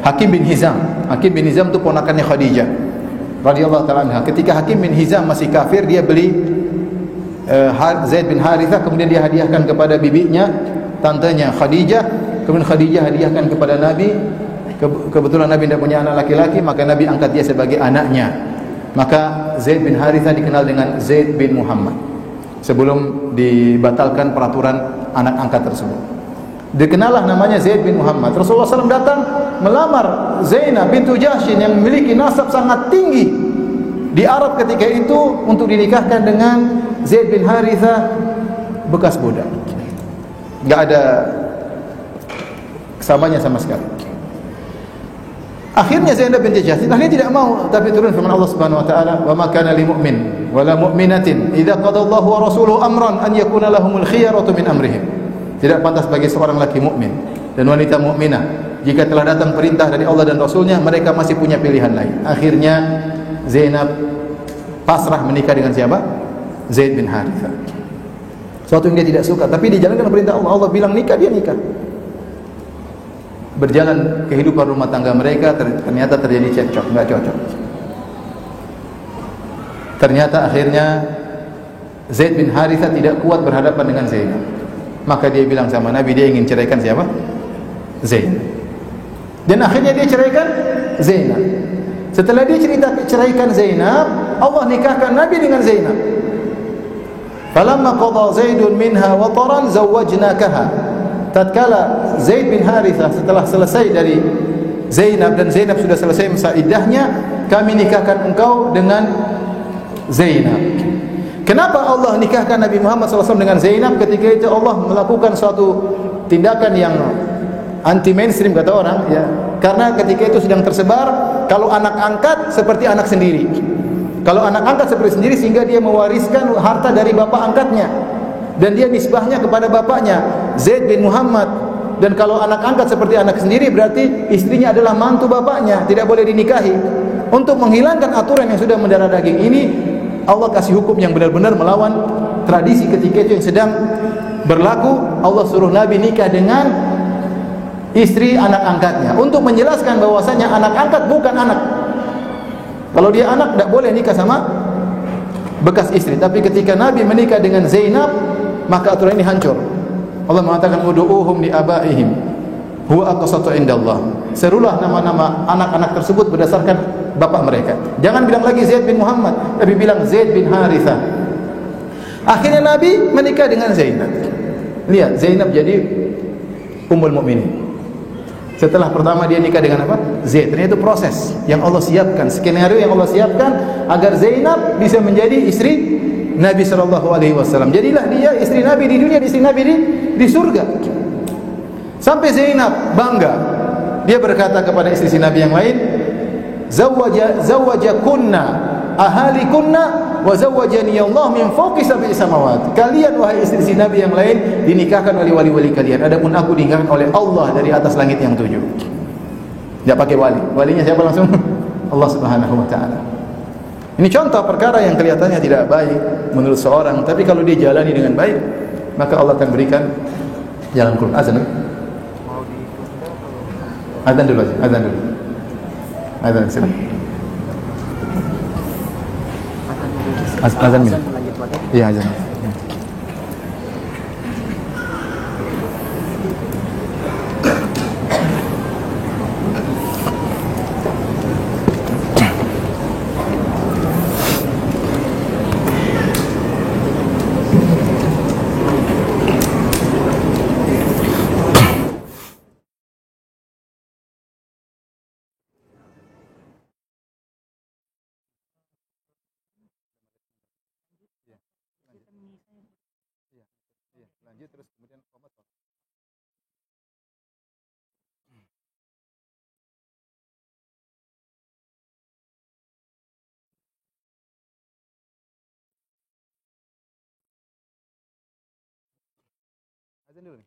Hakim bin Hizam. Hakim bin Hizam itu ponakannya Khadijah radhiyallahu taala anha. Ketika Hakim bin Hizam masih kafir, dia beli Zaid bin Harithah, kemudian dia hadiahkan kepada bibinya, tantenya Khadijah. Kemudian Khadijah hadiahkan kepada Nabi. Kebetulan Nabi tidak punya anak laki-laki, maka Nabi angkat dia sebagai anaknya. Maka Zaid bin Harithah dikenal dengan Zaid bin Muhammad sebelum dibatalkan peraturan anak angkat tersebut. Dikenallah namanya Zaid bin Muhammad. Rasulullah SAW datang melamar Zainab bintu Jahsy yang memiliki nasab sangat tinggi di Arab ketika itu untuk dinikahkan dengan Zaid bin Harithah, bekas budak. Enggak ada kesamanya sama sekali. Akhirnya Zainab binti Jahsy akhirnya tidak mau, tapi turun firman Allah Subhanahu wa taala, "Wa ma kana lil mu'min wa la mu'minatin idza qada Allahu wa rasuluhu amran an yakuna lahumul khiyaratu min amrihim." Tidak pantas bagi seorang laki mukmin dan wanita mukminah jika telah datang perintah dari Allah dan Rasulnya, mereka masih punya pilihan lain. Akhirnya Zainab pasrah menikah dengan siapa? Zaid bin Harithah. Suatu yang dia tidak suka, tapi dijalankan perintah Allah. Allah bilang nikah, dia nikah. Berjalan kehidupan rumah tangga mereka, ternyata terjadi cekcok, enggak cocok. Ternyata akhirnya Zaid bin Harithah tidak kuat berhadapan dengan Zainab. Maka dia bilang sama Nabi, dia ingin ceraikan siapa? Zainab. Dan akhirnya dia ceraikan Zainab. Setelah dia ceraikan Zainab, Allah nikahkan Nabi dengan Zainab. Falamma qada Zaidun minha wataran zawwajnakaha. Tatkala Zaid bin Harithah setelah selesai dari Zainab dan Zainab sudah selesai masa iddahnya, kami nikahkan engkau dengan Zainab. Kenapa Allah nikahkan Nabi Muhammad SAW dengan Zainab? Ketika itu Allah melakukan suatu tindakan yang anti mainstream kata orang, ya. Karena ketika itu sedang tersebar kalau anak angkat seperti anak sendiri. Kalau anak angkat seperti sendiri sehingga dia mewariskan harta dari bapak angkatnya. Dan dia nisbahnya kepada bapaknya, Zaid bin Muhammad. Dan kalau anak angkat seperti anak sendiri, berarti istrinya adalah mantu bapaknya, tidak boleh dinikahi. Untuk menghilangkan aturan yang sudah mendarah daging ini, Allah kasih hukum yang benar-benar melawan tradisi ketika itu yang sedang berlaku. Allah suruh Nabi nikah dengan istri anak angkatnya untuk menjelaskan bahwasanya anak angkat bukan anak. Kalau dia anak tidak boleh nikah sama bekas istri. Tapi ketika Nabi menikah dengan Zainab, maka aturan ini hancur. Allah mengatakan ud'uuhum li abaihim huwa aqsatu indallah. Serulah nama-nama anak-anak tersebut berdasarkan bapak mereka. Jangan bilang lagi Zaid bin Muhammad, tapi bilang Zaid bin Harithah. Akhirnya Nabi menikah dengan Zainab. Lihat, Zainab jadi ummul mukminin. Setelah pertama dia nikah dengan apa? Zaid. Ternyata itu proses yang Allah siapkan, skenario yang Allah siapkan agar Zainab bisa menjadi istri Nabi SAW. Jadilah dia istri Nabi di dunia, istri Nabi di surga. Sampai Zainab bangga. Dia berkata kepada istri Nabi yang lain, zawwajakunna ahalikunna wa zawwajani Allah min fawqi sab'i samawat. Kalian wahai istri Nabi yang lain dinikahkan oleh wali-wali kalian. Adapun aku dinikahkan oleh Allah dari atas langit yang 7. Enggak pakai wali. Walinya siapa langsung? Allah Subhanahu wa taala. Ini contoh perkara yang kelihatannya tidak baik menurut seorang, tapi kalau dia jalani dengan baik, maka Allah akan berikan jalan keluar. Azan. Azan dulu aja, azan dulu. Azan silakan. Azan minum. Iya, azan. Lanjut terus kemudian komat. Azan dulu nih.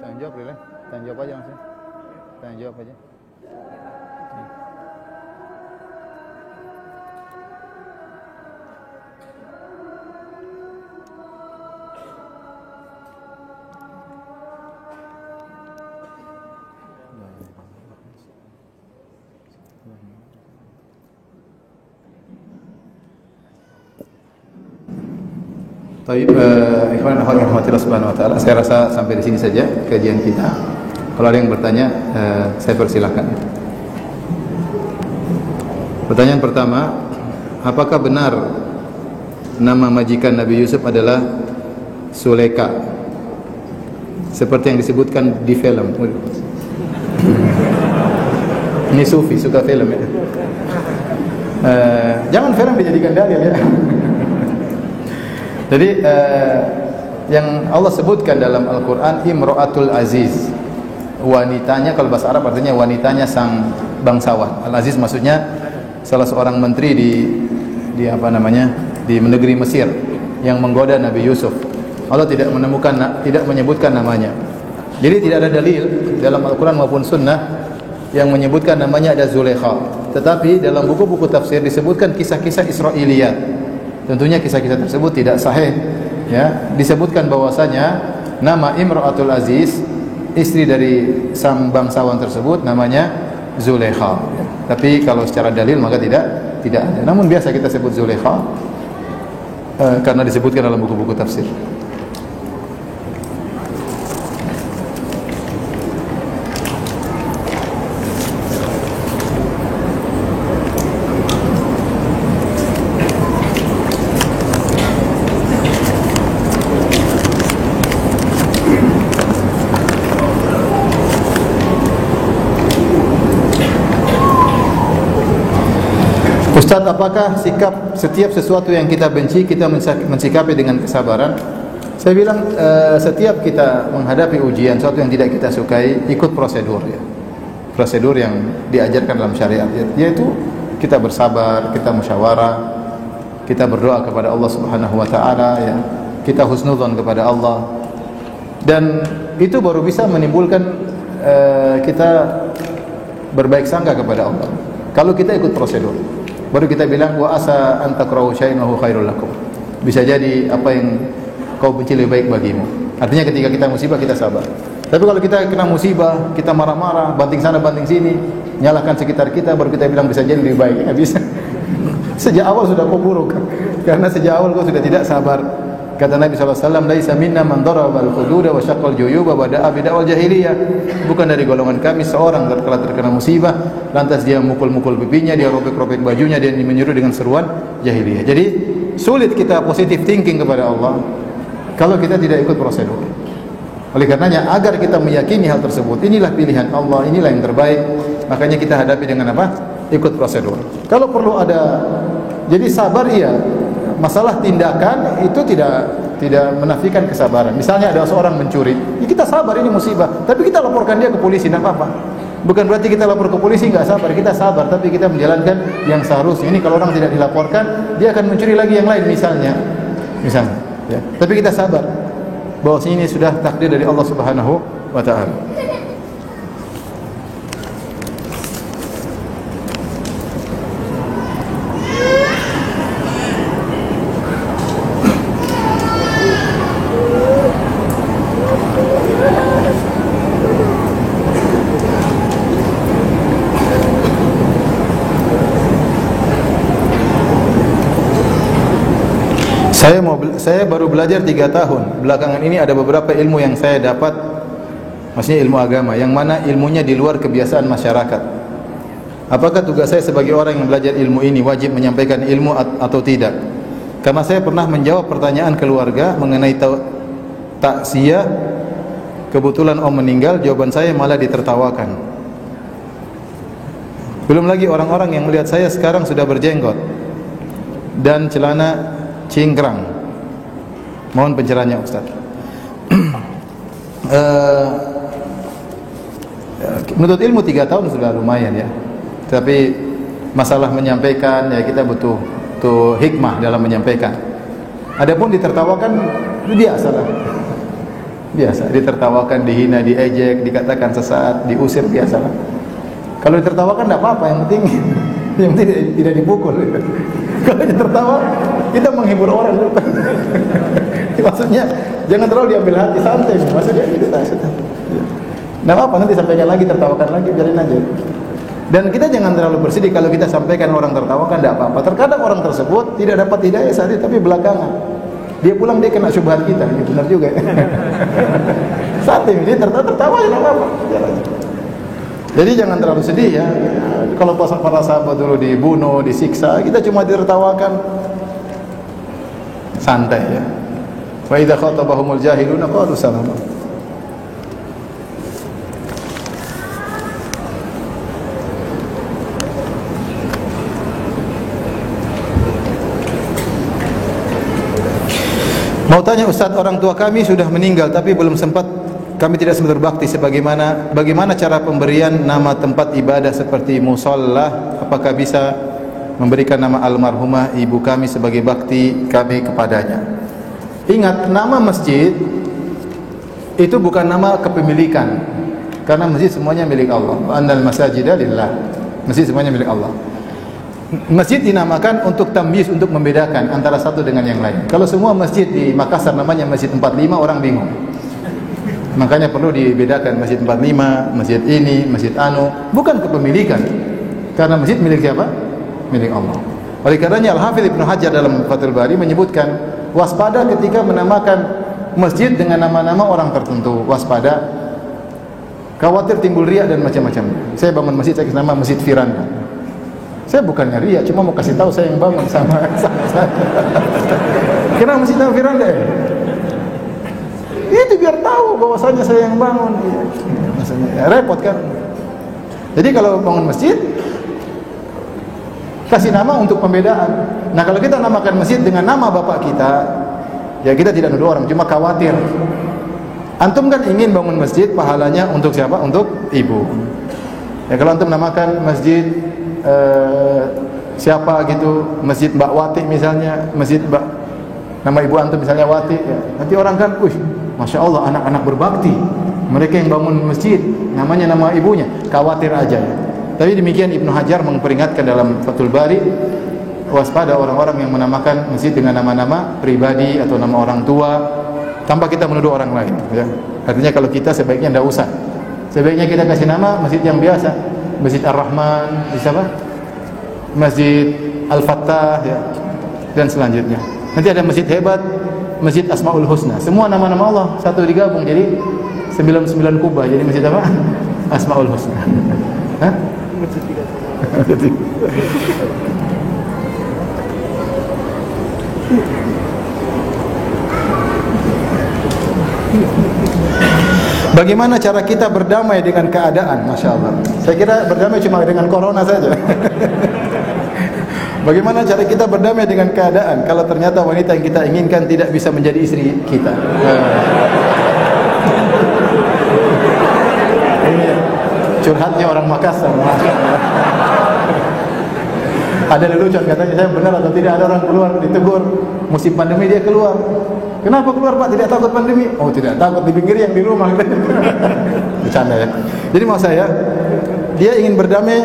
Tanya jawab boleh. Tanya jawab aja langsung. Tanya jawab aja. Baik, ikhwan akhwat yang rahmatillah subhanahu wa ta'ala, saya rasa sampai di sini saja kajian kita. Kalau ada yang bertanya, saya persilahkan. Pertanyaan pertama, apakah benar nama majikan Nabi Yusuf adalah Suleka seperti yang disebutkan di film? Ini sufi, suka film ya. Jangan film dijadikan dalil ya. Jadi yang Allah sebutkan dalam Al-Quran, Imro'atul Aziz, wanitanya, kalau bahasa Arab artinya wanitanya sang bangsawan. Al-Aziz maksudnya salah seorang menteri di apa namanya, di negeri Mesir yang menggoda Nabi Yusuf. Allah tidak menyebutkan namanya. Jadi tidak ada dalil dalam Al-Quran maupun Sunnah yang menyebutkan namanya ada Zulaikha. Tetapi dalam buku-buku tafsir disebutkan kisah-kisah Israiliyat. Tentunya kisah-kisah tersebut tidak sahih, ya. Disebutkan bahwasanya nama Imro'atul Aziz, istri dari sang bangsawan tersebut, namanya Zulaikha. Tapi kalau secara dalil maka tidak ada. Namun biasa kita sebut Zulaikha karena disebutkan dalam buku-buku tafsir. Ustaz, apakah sikap setiap sesuatu yang kita benci kita mensikapi dengan kesabaran? Saya bilang setiap kita menghadapi ujian, sesuatu yang tidak kita sukai, ikut prosedur ya. Prosedur yang diajarkan dalam syariat, yaitu kita bersabar, kita musyawarah, kita berdoa kepada Allah Subhanahu wa taala ya. Kita husnudzon kepada Allah. Dan itu baru bisa menimbulkan kita berbaik sangka kepada Allah. Kalau kita ikut prosedur, baru kita bilang wa asa an takrahu syai'an wa khairul lakum. Bisa jadi apa yang kau benci lebih baik bagimu. Artinya ketika kita musibah kita sabar. Tapi kalau kita kena musibah, kita marah-marah, banting sana banting sini, nyalahkan sekitar kita, baru kita bilang bisa jadi lebih baik. Enggak bisa. Sejak awal sudah kau buruk. Karena sejak awal kau sudah tidak sabar. Kata Nabi SAW, laisa minna man daraba al-hududa wa syaqqal juyuba wa da'a bid'awal jahiliyah. Bukan dari golongan kami seorang tatkala terkena musibah lantas dia mukul-mukul pipinya, dia robek-robek bajunya, dia menyuruh dengan seruan jahiliyah. Jadi sulit kita positive thinking kepada Allah kalau kita tidak ikut prosedur. Oleh karenanya agar kita meyakini hal tersebut, inilah pilihan Allah, inilah yang terbaik, makanya kita hadapi dengan apa? Ikut prosedur. Kalau perlu ada, jadi sabar iya. Masalah tindakan itu tidak menafikan kesabaran. Misalnya ada seorang mencuri, ya kita sabar, ini musibah, tapi kita laporkan dia ke polisi, tidak apa-apa. Bukan berarti kita lapor ke polisi nggak sabar, kita sabar, tapi kita menjalankan yang seharusnya. Ini kalau orang tidak dilaporkan, dia akan mencuri lagi yang lain misalnya, ya. Tapi kita sabar, bahwa ini sudah takdir dari Allah Subhanahu wa Ta'ala. Saya baru belajar 3 tahun. Belakangan ini ada beberapa ilmu yang saya dapat, maksudnya ilmu agama, yang mana ilmunya di luar kebiasaan masyarakat. Apakah tugas saya sebagai orang yang belajar ilmu ini wajib menyampaikan ilmu atau tidak? Karena saya pernah menjawab pertanyaan keluarga mengenai taksiyah, kebetulan om meninggal, jawaban saya malah ditertawakan. Belum lagi orang-orang yang melihat saya sekarang sudah berjenggot dan celana cingkrang. Mohon pencerahannya Ustaz. Menuntut ilmu 3 tahun sudah lumayan ya. Tapi masalah menyampaikan ya kita butuh hikmah dalam menyampaikan. Adapun ditertawakan biasa lah. Biasa, ditertawakan, dihina, diejek, dikatakan sesat, diusir biasa lah. Kalau ditertawakan tidak apa-apa, yang penting tidak dipukul. Kalau ditertawa kita menghibur orang. Maksudnya jangan terlalu diambil hati, santai. Maksudnya itu sudah. Nah apa nanti sampaikan lagi, tertawakan lagi, biarin aja. Dan kita jangan terlalu bersedih kalau kita sampaikan orang tertawakan, tidak apa-apa. Terkadang orang tersebut tidak dapat hidayah saat itu, tapi belakangan Dia pulang dia kena syubhat kita, ini benar juga. Santai, dia tertawa aja apa-apa. Jadi jangan terlalu sedih ya. Kalau para sahabat dulu dibunuh, disiksa, kita cuma ditertawakan. Santai ya. Wa idza khatabahumul jahiluna qalu salama. Mau tanya Ustaz, orang tua kami sudah meninggal tapi belum sempat, kami tidak sempat berbakti bagaimana cara pemberian nama tempat ibadah seperti musalla? Apakah bisa memberikan nama almarhumah ibu kami sebagai bakti kami kepadanya? Ingat, nama masjid itu bukan nama kepemilikan, karena masjid semuanya milik Allah. Annal masajida lillah. Masjid semuanya milik Allah. Masjid dinamakan untuk tamyiz, untuk membedakan antara satu dengan yang lain. Kalau semua masjid di Makassar namanya Masjid 45, orang bingung. Makanya perlu dibedakan Masjid 45, masjid ini, Masjid anu, bukan kepemilikan. Karena masjid milik siapa? Milik Allah. Oleh karenanya Al-Hafidz Ibnu Hajar dalam Fathul Bari menyebutkan, waspada ketika menamakan masjid dengan nama-nama orang tertentu. Waspada, khawatir timbul riya dan macam-macam. Saya bangun masjid, saya kasih nama Masjid Firanda. Saya bukannya riya, cuma mau kasih tahu saya yang bangun sama. Kenapa masjid nama Firanda? Itu biar tahu bahwasanya saya yang bangun. Ya, repot kan? Jadi kalau bangun masjid, kasih nama untuk pembedaan. Nah, kalau kita namakan masjid dengan nama bapak kita, ya kita tidak nuduh orang, cuma khawatir. Antum kan ingin bangun masjid, pahalanya untuk siapa? Untuk ibu. Ya, kalau antum namakan masjid siapa gitu, Masjid Mbak Wati misalnya, Masjid Mbak, nama ibu antum misalnya Wati, ya, nanti orang kan, Masya Allah, anak-anak berbakti, mereka yang bangun masjid, namanya nama ibunya, khawatir aja ya. Tapi demikian Ibnu Hajar memperingatkan dalam Fathul Bari, waspada orang-orang yang menamakan masjid dengan nama-nama pribadi atau nama orang tua tanpa kita menuduh orang lain ya. Artinya kalau kita sebaiknya tidak usah, sebaiknya kita kasih nama masjid yang biasa, Masjid Ar-Rahman, Masjid Al-Fattah ya, dan selanjutnya. Nanti ada masjid hebat, Masjid Asmaul Husna. Semua nama-nama Allah satu digabung jadi 99 kubah. Jadi masjid apa? Asmaul Husna. Hah? Bagaimana cara kita berdamai dengan keadaan? Masya Allah. Saya kira berdamai cuma dengan corona saja. Bagaimana cara kita berdamai dengan keadaan kalau ternyata wanita yang kita inginkan tidak bisa menjadi istri kita? Ini curhatnya orang Makassar. Ada lelucon katanya, saya benar atau tidak, ada orang keluar ditegur musim pandemi, dia keluar. Kenapa keluar Pak? Tidak takut pandemi? Oh tidak takut, di pinggir yang di rumah. Bercanda ya. Jadi maksud saya, dia ingin berdamai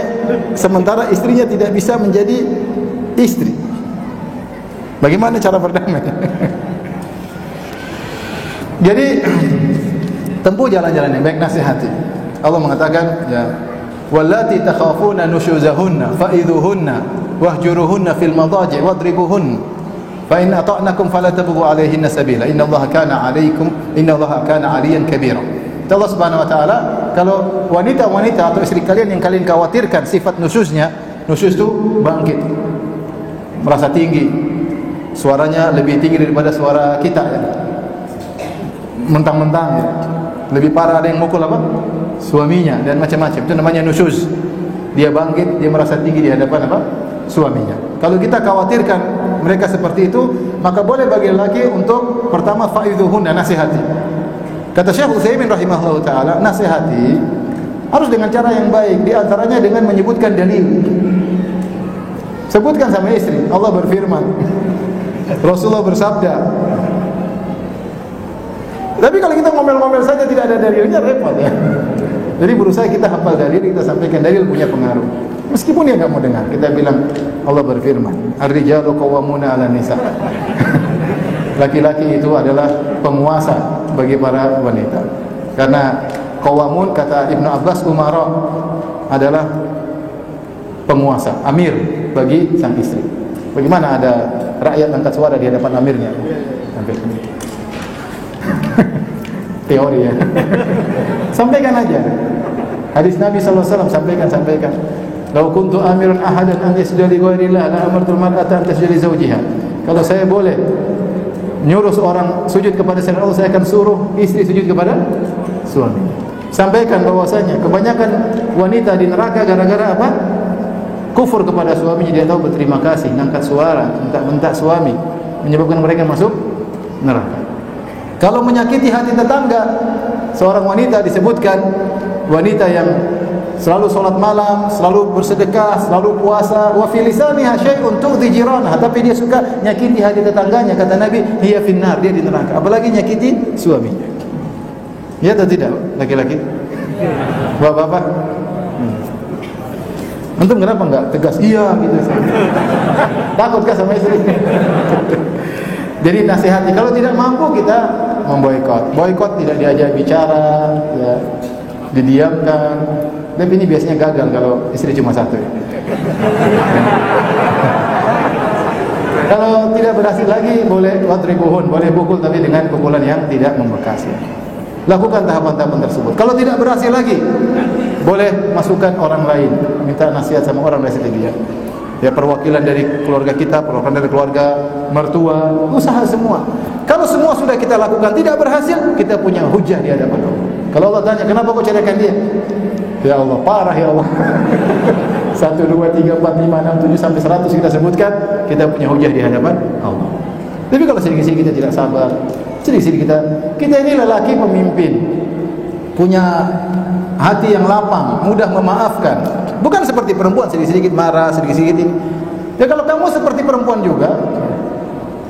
sementara istrinya tidak bisa menjadi istri. Bagaimana cara berdamai? Jadi tempuh jalan-jalan yang baik, nasihati. Allah mengatakan ya, wallati takhafuna nushuzahunna fa'idhuhunna wahjuruhunna fil madaji' wadribuhunna fa in ata'nakum fala tabghu 'alayhinna sabila innallaha kana 'aliyan kabira. Allah Subhanahu wa taala, kalau wanita-wanita atau istri kalian yang kalian khawatirkan sifat nusyuznya, nusyuz itu bangkit, merasa tinggi, suaranya lebih tinggi daripada suara kita ya. Mentang-mentang ya. Lebih parah, ada yang mukul apa? Suaminya dan macam-macam. Itu namanya nusyuz. Dia bangkit, dia merasa tinggi di hadapan apa? Suaminya. Kalau kita khawatirkan mereka seperti itu, maka boleh bagi lelaki untuk pertama fa'idhuhunna, nasihati. Kata Syekh Utsaimin rahimahullah taala, nasihati harus dengan cara yang baik, di antaranya dengan menyebutkan dalil. Sebutkan sama istri, Allah berfirman, Rasulullah bersabda. Tapi kalau kita ngomel-ngomel saja tidak ada dalilnya, repot ya. Jadi berusaha kita hafal dalil, kita sampaikan dalil punya pengaruh. Meskipun dia enggak mau dengar, kita bilang Allah berfirman, ar-rijalu qawwamuna 'alan nisa. Laki-laki itu adalah penguasa bagi para wanita. Karena qawamun, kata Ibnu Abbas, umara adalah penguasa, amir bagi sang istri. Bagaimana ada rakyat angkat suara di hadapan amirnya? sampaikan. Teori ya. Sampaikan aja. Hadis Nabi SAW, sampaikan. Lau kuntu amiran ahadan an yasjuda li ghairillah la amartul mar'ata an tasjuda li zawjiha. Kalau saya boleh nyuruh seorang sujud kepada selain Allah, saya akan suruh istri sujud kepada suami. Sampaikan bahwasanya kebanyakan wanita di neraka gara-gara apa? Kufur kepada suaminya, dia tahu berterima kasih, ngangkat suara, bentak suami, menyebabkan mereka masuk neraka. Kalau menyakiti hati tetangga, seorang wanita disebutkan wanita yang selalu salat malam, selalu bersedekah, selalu puasa, wa fi lisaniha syai'un tu'dhi jiranah, tapi dia suka nyakiti hati tetangganya, kata Nabi, hiya finnar, dia di neraka. Apalagi nyakiti suaminya. Ya atau tidak laki-laki? Bapak-bapak? Antum kenapa enggak tegas? Iya gitu. Takutkah sama istri? Jadi nasihati, kalau tidak mampu kita memboikot. Boikot tidak diajak bicara, ya didiamkan. Tapi ini biasanya gagal kalau istri cuma satu. Kalau tidak berhasil lagi boleh wadribuhun, boleh pukul tapi dengan pukulan yang tidak membekas. Lakukan tahapan-tahapan tersebut. Kalau tidak berhasil lagi, boleh masukkan orang lain, minta nasihat sama orang dari situ dia. Ya, perwakilan dari keluarga kita, perwakilan dari keluarga mertua, usaha semua. Kalau semua sudah kita lakukan tidak berhasil, kita punya hujah di hadapan Allah. Kalau Allah tanya, kenapa kau ceraikan dia? Ya Allah, parah ya Allah. 1, 2, 3, 4, 5, 6, 7 sampai 100 kita sebutkan, kita punya hujah di hadapan Allah. Tapi kalau sedikit-sedikit kita tidak sabar, sedikit-sedikit kita ini lelaki pemimpin, punya hati yang lapang, mudah memaafkan. Bukan seperti perempuan, sedikit-sedikit marah, sedikit-sedikit ini. Ya kalau kamu seperti perempuan juga,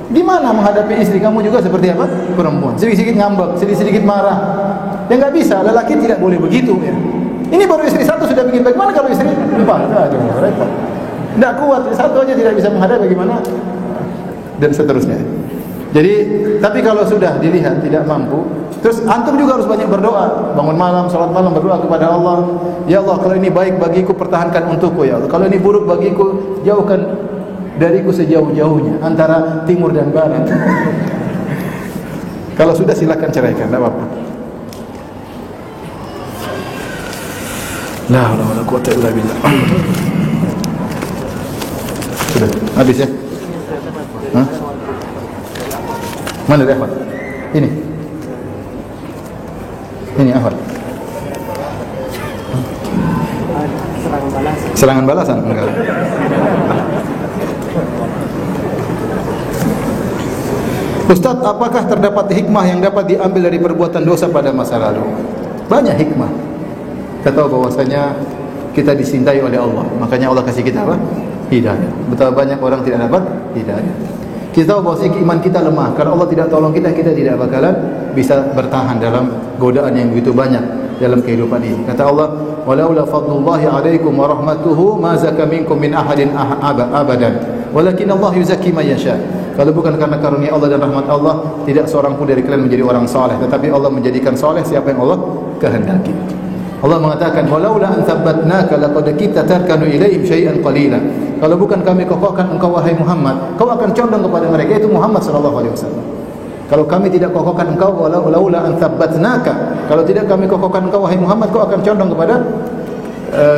gimana menghadapi istri kamu juga seperti apa? Perempuan. Sedikit-sedikit ngambek, sedikit-sedikit marah. Ya enggak bisa, lelaki tidak boleh begitu ya. Ini baru istri satu sudah bikin baik, mana kalau istri 4? Aduh, repot. Enggak kuat, satu aja tidak bisa menghadapi, bagaimana? Dan seterusnya. Jadi, tapi kalau sudah dilihat tidak mampu, terus antum juga harus banyak berdoa, bangun malam, salat malam, berdoa kepada Allah. Ya Allah, kalau ini baik bagiku, pertahankan untukku ya Allah. Kalau ini buruk bagiku, jauhkan dariku sejauh-jauhnya antara timur dan barat. Kalau sudah silakan ceraikan, tidak apa-apa. La haula wala quwwata illa billah. Sudah habis ya? Hah? Mana dia Ahmad? Ini Ahmad. Serangan balasan enggak. Ustaz, apakah terdapat hikmah yang dapat diambil dari perbuatan dosa pada masa lalu? Banyak hikmah. Kita tahu bahwasanya kita dicintai oleh Allah, makanya Allah kasih kita apa? Hidayah. Betapa banyak orang tidak dapat hidayah. Kita tahu bahwa iman kita lemah. Kalau Allah tidak tolong kita, kita tidak bakalan bisa bertahan dalam godaan yang begitu banyak dalam kehidupan ini. Kata Allah, "Walaula fadlullahi 'alaikum wa rahmatuhu ma zaka minkum min ahadin abadan, walakin Allah yuzakki man yasha." Kalau bukan karena karunia Allah dan rahmat Allah, tidak seorang pun dari kalian menjadi orang saleh, tetapi Allah menjadikan saleh siapa yang Allah kehendaki. Allah mengatakan, "Walaula an thabbatnaka laqad kita tarkanu ilaihim syai'an qalila." Kalau bukan kami kokohkan engkau wahai Muhammad, kau akan condong kepada mereka, itu Muhammad sallallahu alaihi wasallam. Kalau kami tidak kokohkan engkau, walaula an thabbatnaka, kalau tidak kami kokohkan engkau wahai Muhammad, kau akan condong kepada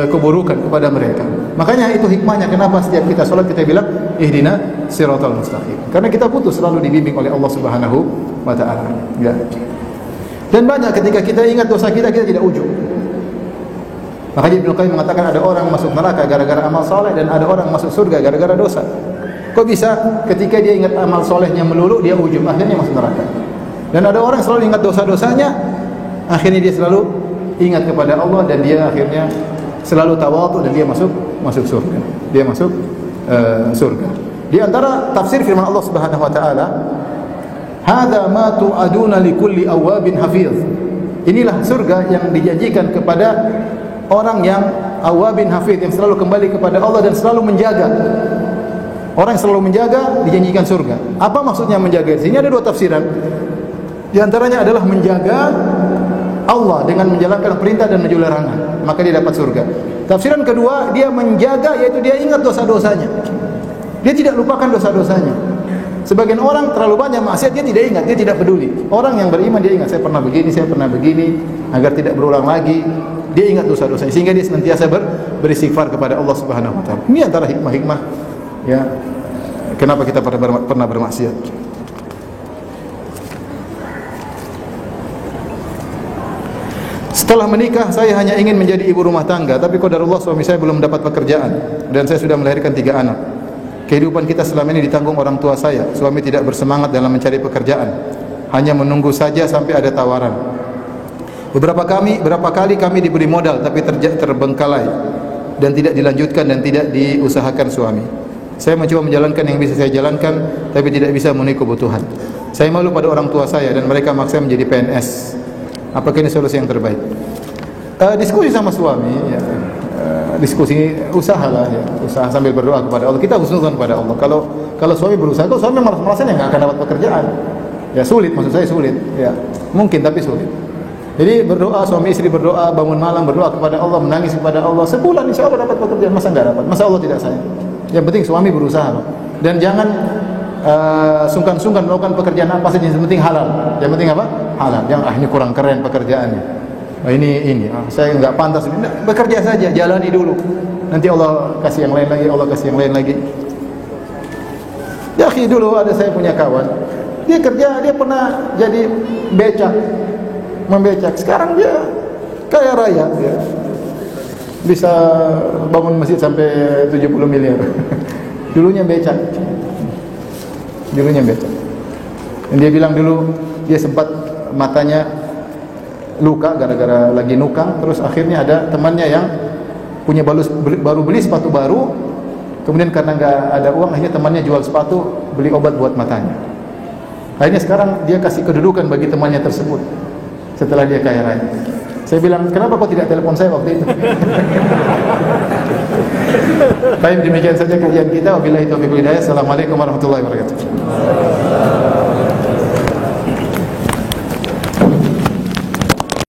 keburukan kepada mereka. Makanya itu hikmahnya kenapa setiap kita salat kita bilang ihdina siratal mustaqim. Karena kita butuh selalu dibimbing oleh Allah Subhanahu wa taala. Ya. Dan banyak ketika kita ingat dosa kita tidak ujub. Makanya Ibnu Qayyim mengatakan ada orang masuk neraka gara-gara amal soleh dan ada orang masuk surga gara-gara dosa. Kok bisa? Ketika dia ingat amal solehnya melulu, dia ujub, akhirnya masuk neraka. Dan ada orang selalu ingat dosa-dosanya, akhirnya dia selalu ingat kepada Allah dan dia akhirnya selalu tawadhu dan dia masuk surga. Dia masuk surga. Di antara tafsir firman Allah Subhanahu wa taala, "Hadza ma tu'aduna likulli awwabin hafiz." Inilah surga yang dijanjikan kepada orang yang awabin hafid, yang selalu kembali kepada Allah dan selalu menjaga. Orang yang selalu menjaga dijanjikan surga. Apa maksudnya menjaga? Di sini ada dua tafsiran. Di antaranya adalah menjaga Allah dengan menjalankan perintah dan menjauhi larangan, maka dia dapat surga. Tafsiran kedua, dia menjaga yaitu dia ingat dosa-dosanya. Dia tidak lupakan dosa-dosanya. Sebagian orang terlalu banyak maksiat, dia tidak ingat, dia tidak peduli. Orang yang beriman dia ingat, saya pernah begini, agar tidak berulang lagi. Dia ingat dosa-dosanya sehingga dia senantiasa beristighfar kepada Allah Subhanahu wa taala. Ini antara hikmah-hikmah ya kenapa kita pernah bermaksiat. Setelah menikah saya hanya ingin menjadi ibu rumah tangga, tapi qadarullah suami saya belum mendapat pekerjaan dan saya sudah melahirkan 3 anak. Kehidupan kita selama ini ditanggung orang tua saya. Suami tidak bersemangat dalam mencari pekerjaan, hanya menunggu saja sampai ada tawaran. Berapa kali kami diberi modal tapi terbengkalai dan tidak dilanjutkan dan tidak diusahakan suami. Saya mencoba menjalankan yang bisa saya jalankan tapi tidak bisa memenuhi kebutuhan. Saya malu pada orang tua saya dan mereka maksa menjadi PNS. Apakah ini solusi yang terbaik? Diskusi sama suami ya. Diskusi, usahalah ya. Usaha sambil berdoa kepada Allah. Kita husnuzan kepada Allah. Kalau suami berusaha, kalau suami merasa nggak akan dapat pekerjaan. Ya sulit, maksud saya sulit ya. Mungkin tapi sulit. Jadi berdoa, suami istri berdoa, bangun malam berdoa kepada Allah, menangis kepada Allah. Sebulan insya Allah dapat pekerjaan. Masa enggak dapat? Masa Allah tidak sayang? Yang penting suami berusaha. Dan jangan sungkan-sungkan melakukan pekerjaan apa saja, yang penting halal. Yang penting apa? Halal. Yang ini kurang keren pekerjaannya. Saya enggak pantas. Bekerja saja, jalani dulu. Nanti Allah kasih yang lain lagi, Allah kasih yang lain lagi. Ya akhi, dulu ada saya punya kawan. Dia kerja, dia pernah jadi becak. Membecak. Sekarang dia kaya raya ya. Bisa bangun masjid sampai 70 miliar. Dulunya becak. Dan dia bilang dulu dia sempat matanya luka gara-gara lagi nukang, terus akhirnya ada temannya yang punya baru beli sepatu baru, kemudian karena nggak ada uang akhirnya temannya jual sepatu, beli obat buat matanya. Akhirnya sekarang dia kasih kedudukan bagi temannya tersebut setelah dia kaya raya. Saya bilang, kenapa kau tidak telepon saya waktu itu? Baik, demikian saja kajian kita. Wabillahi taufiq wal hidayah. Assalamualaikum warahmatullahi wabarakatuh.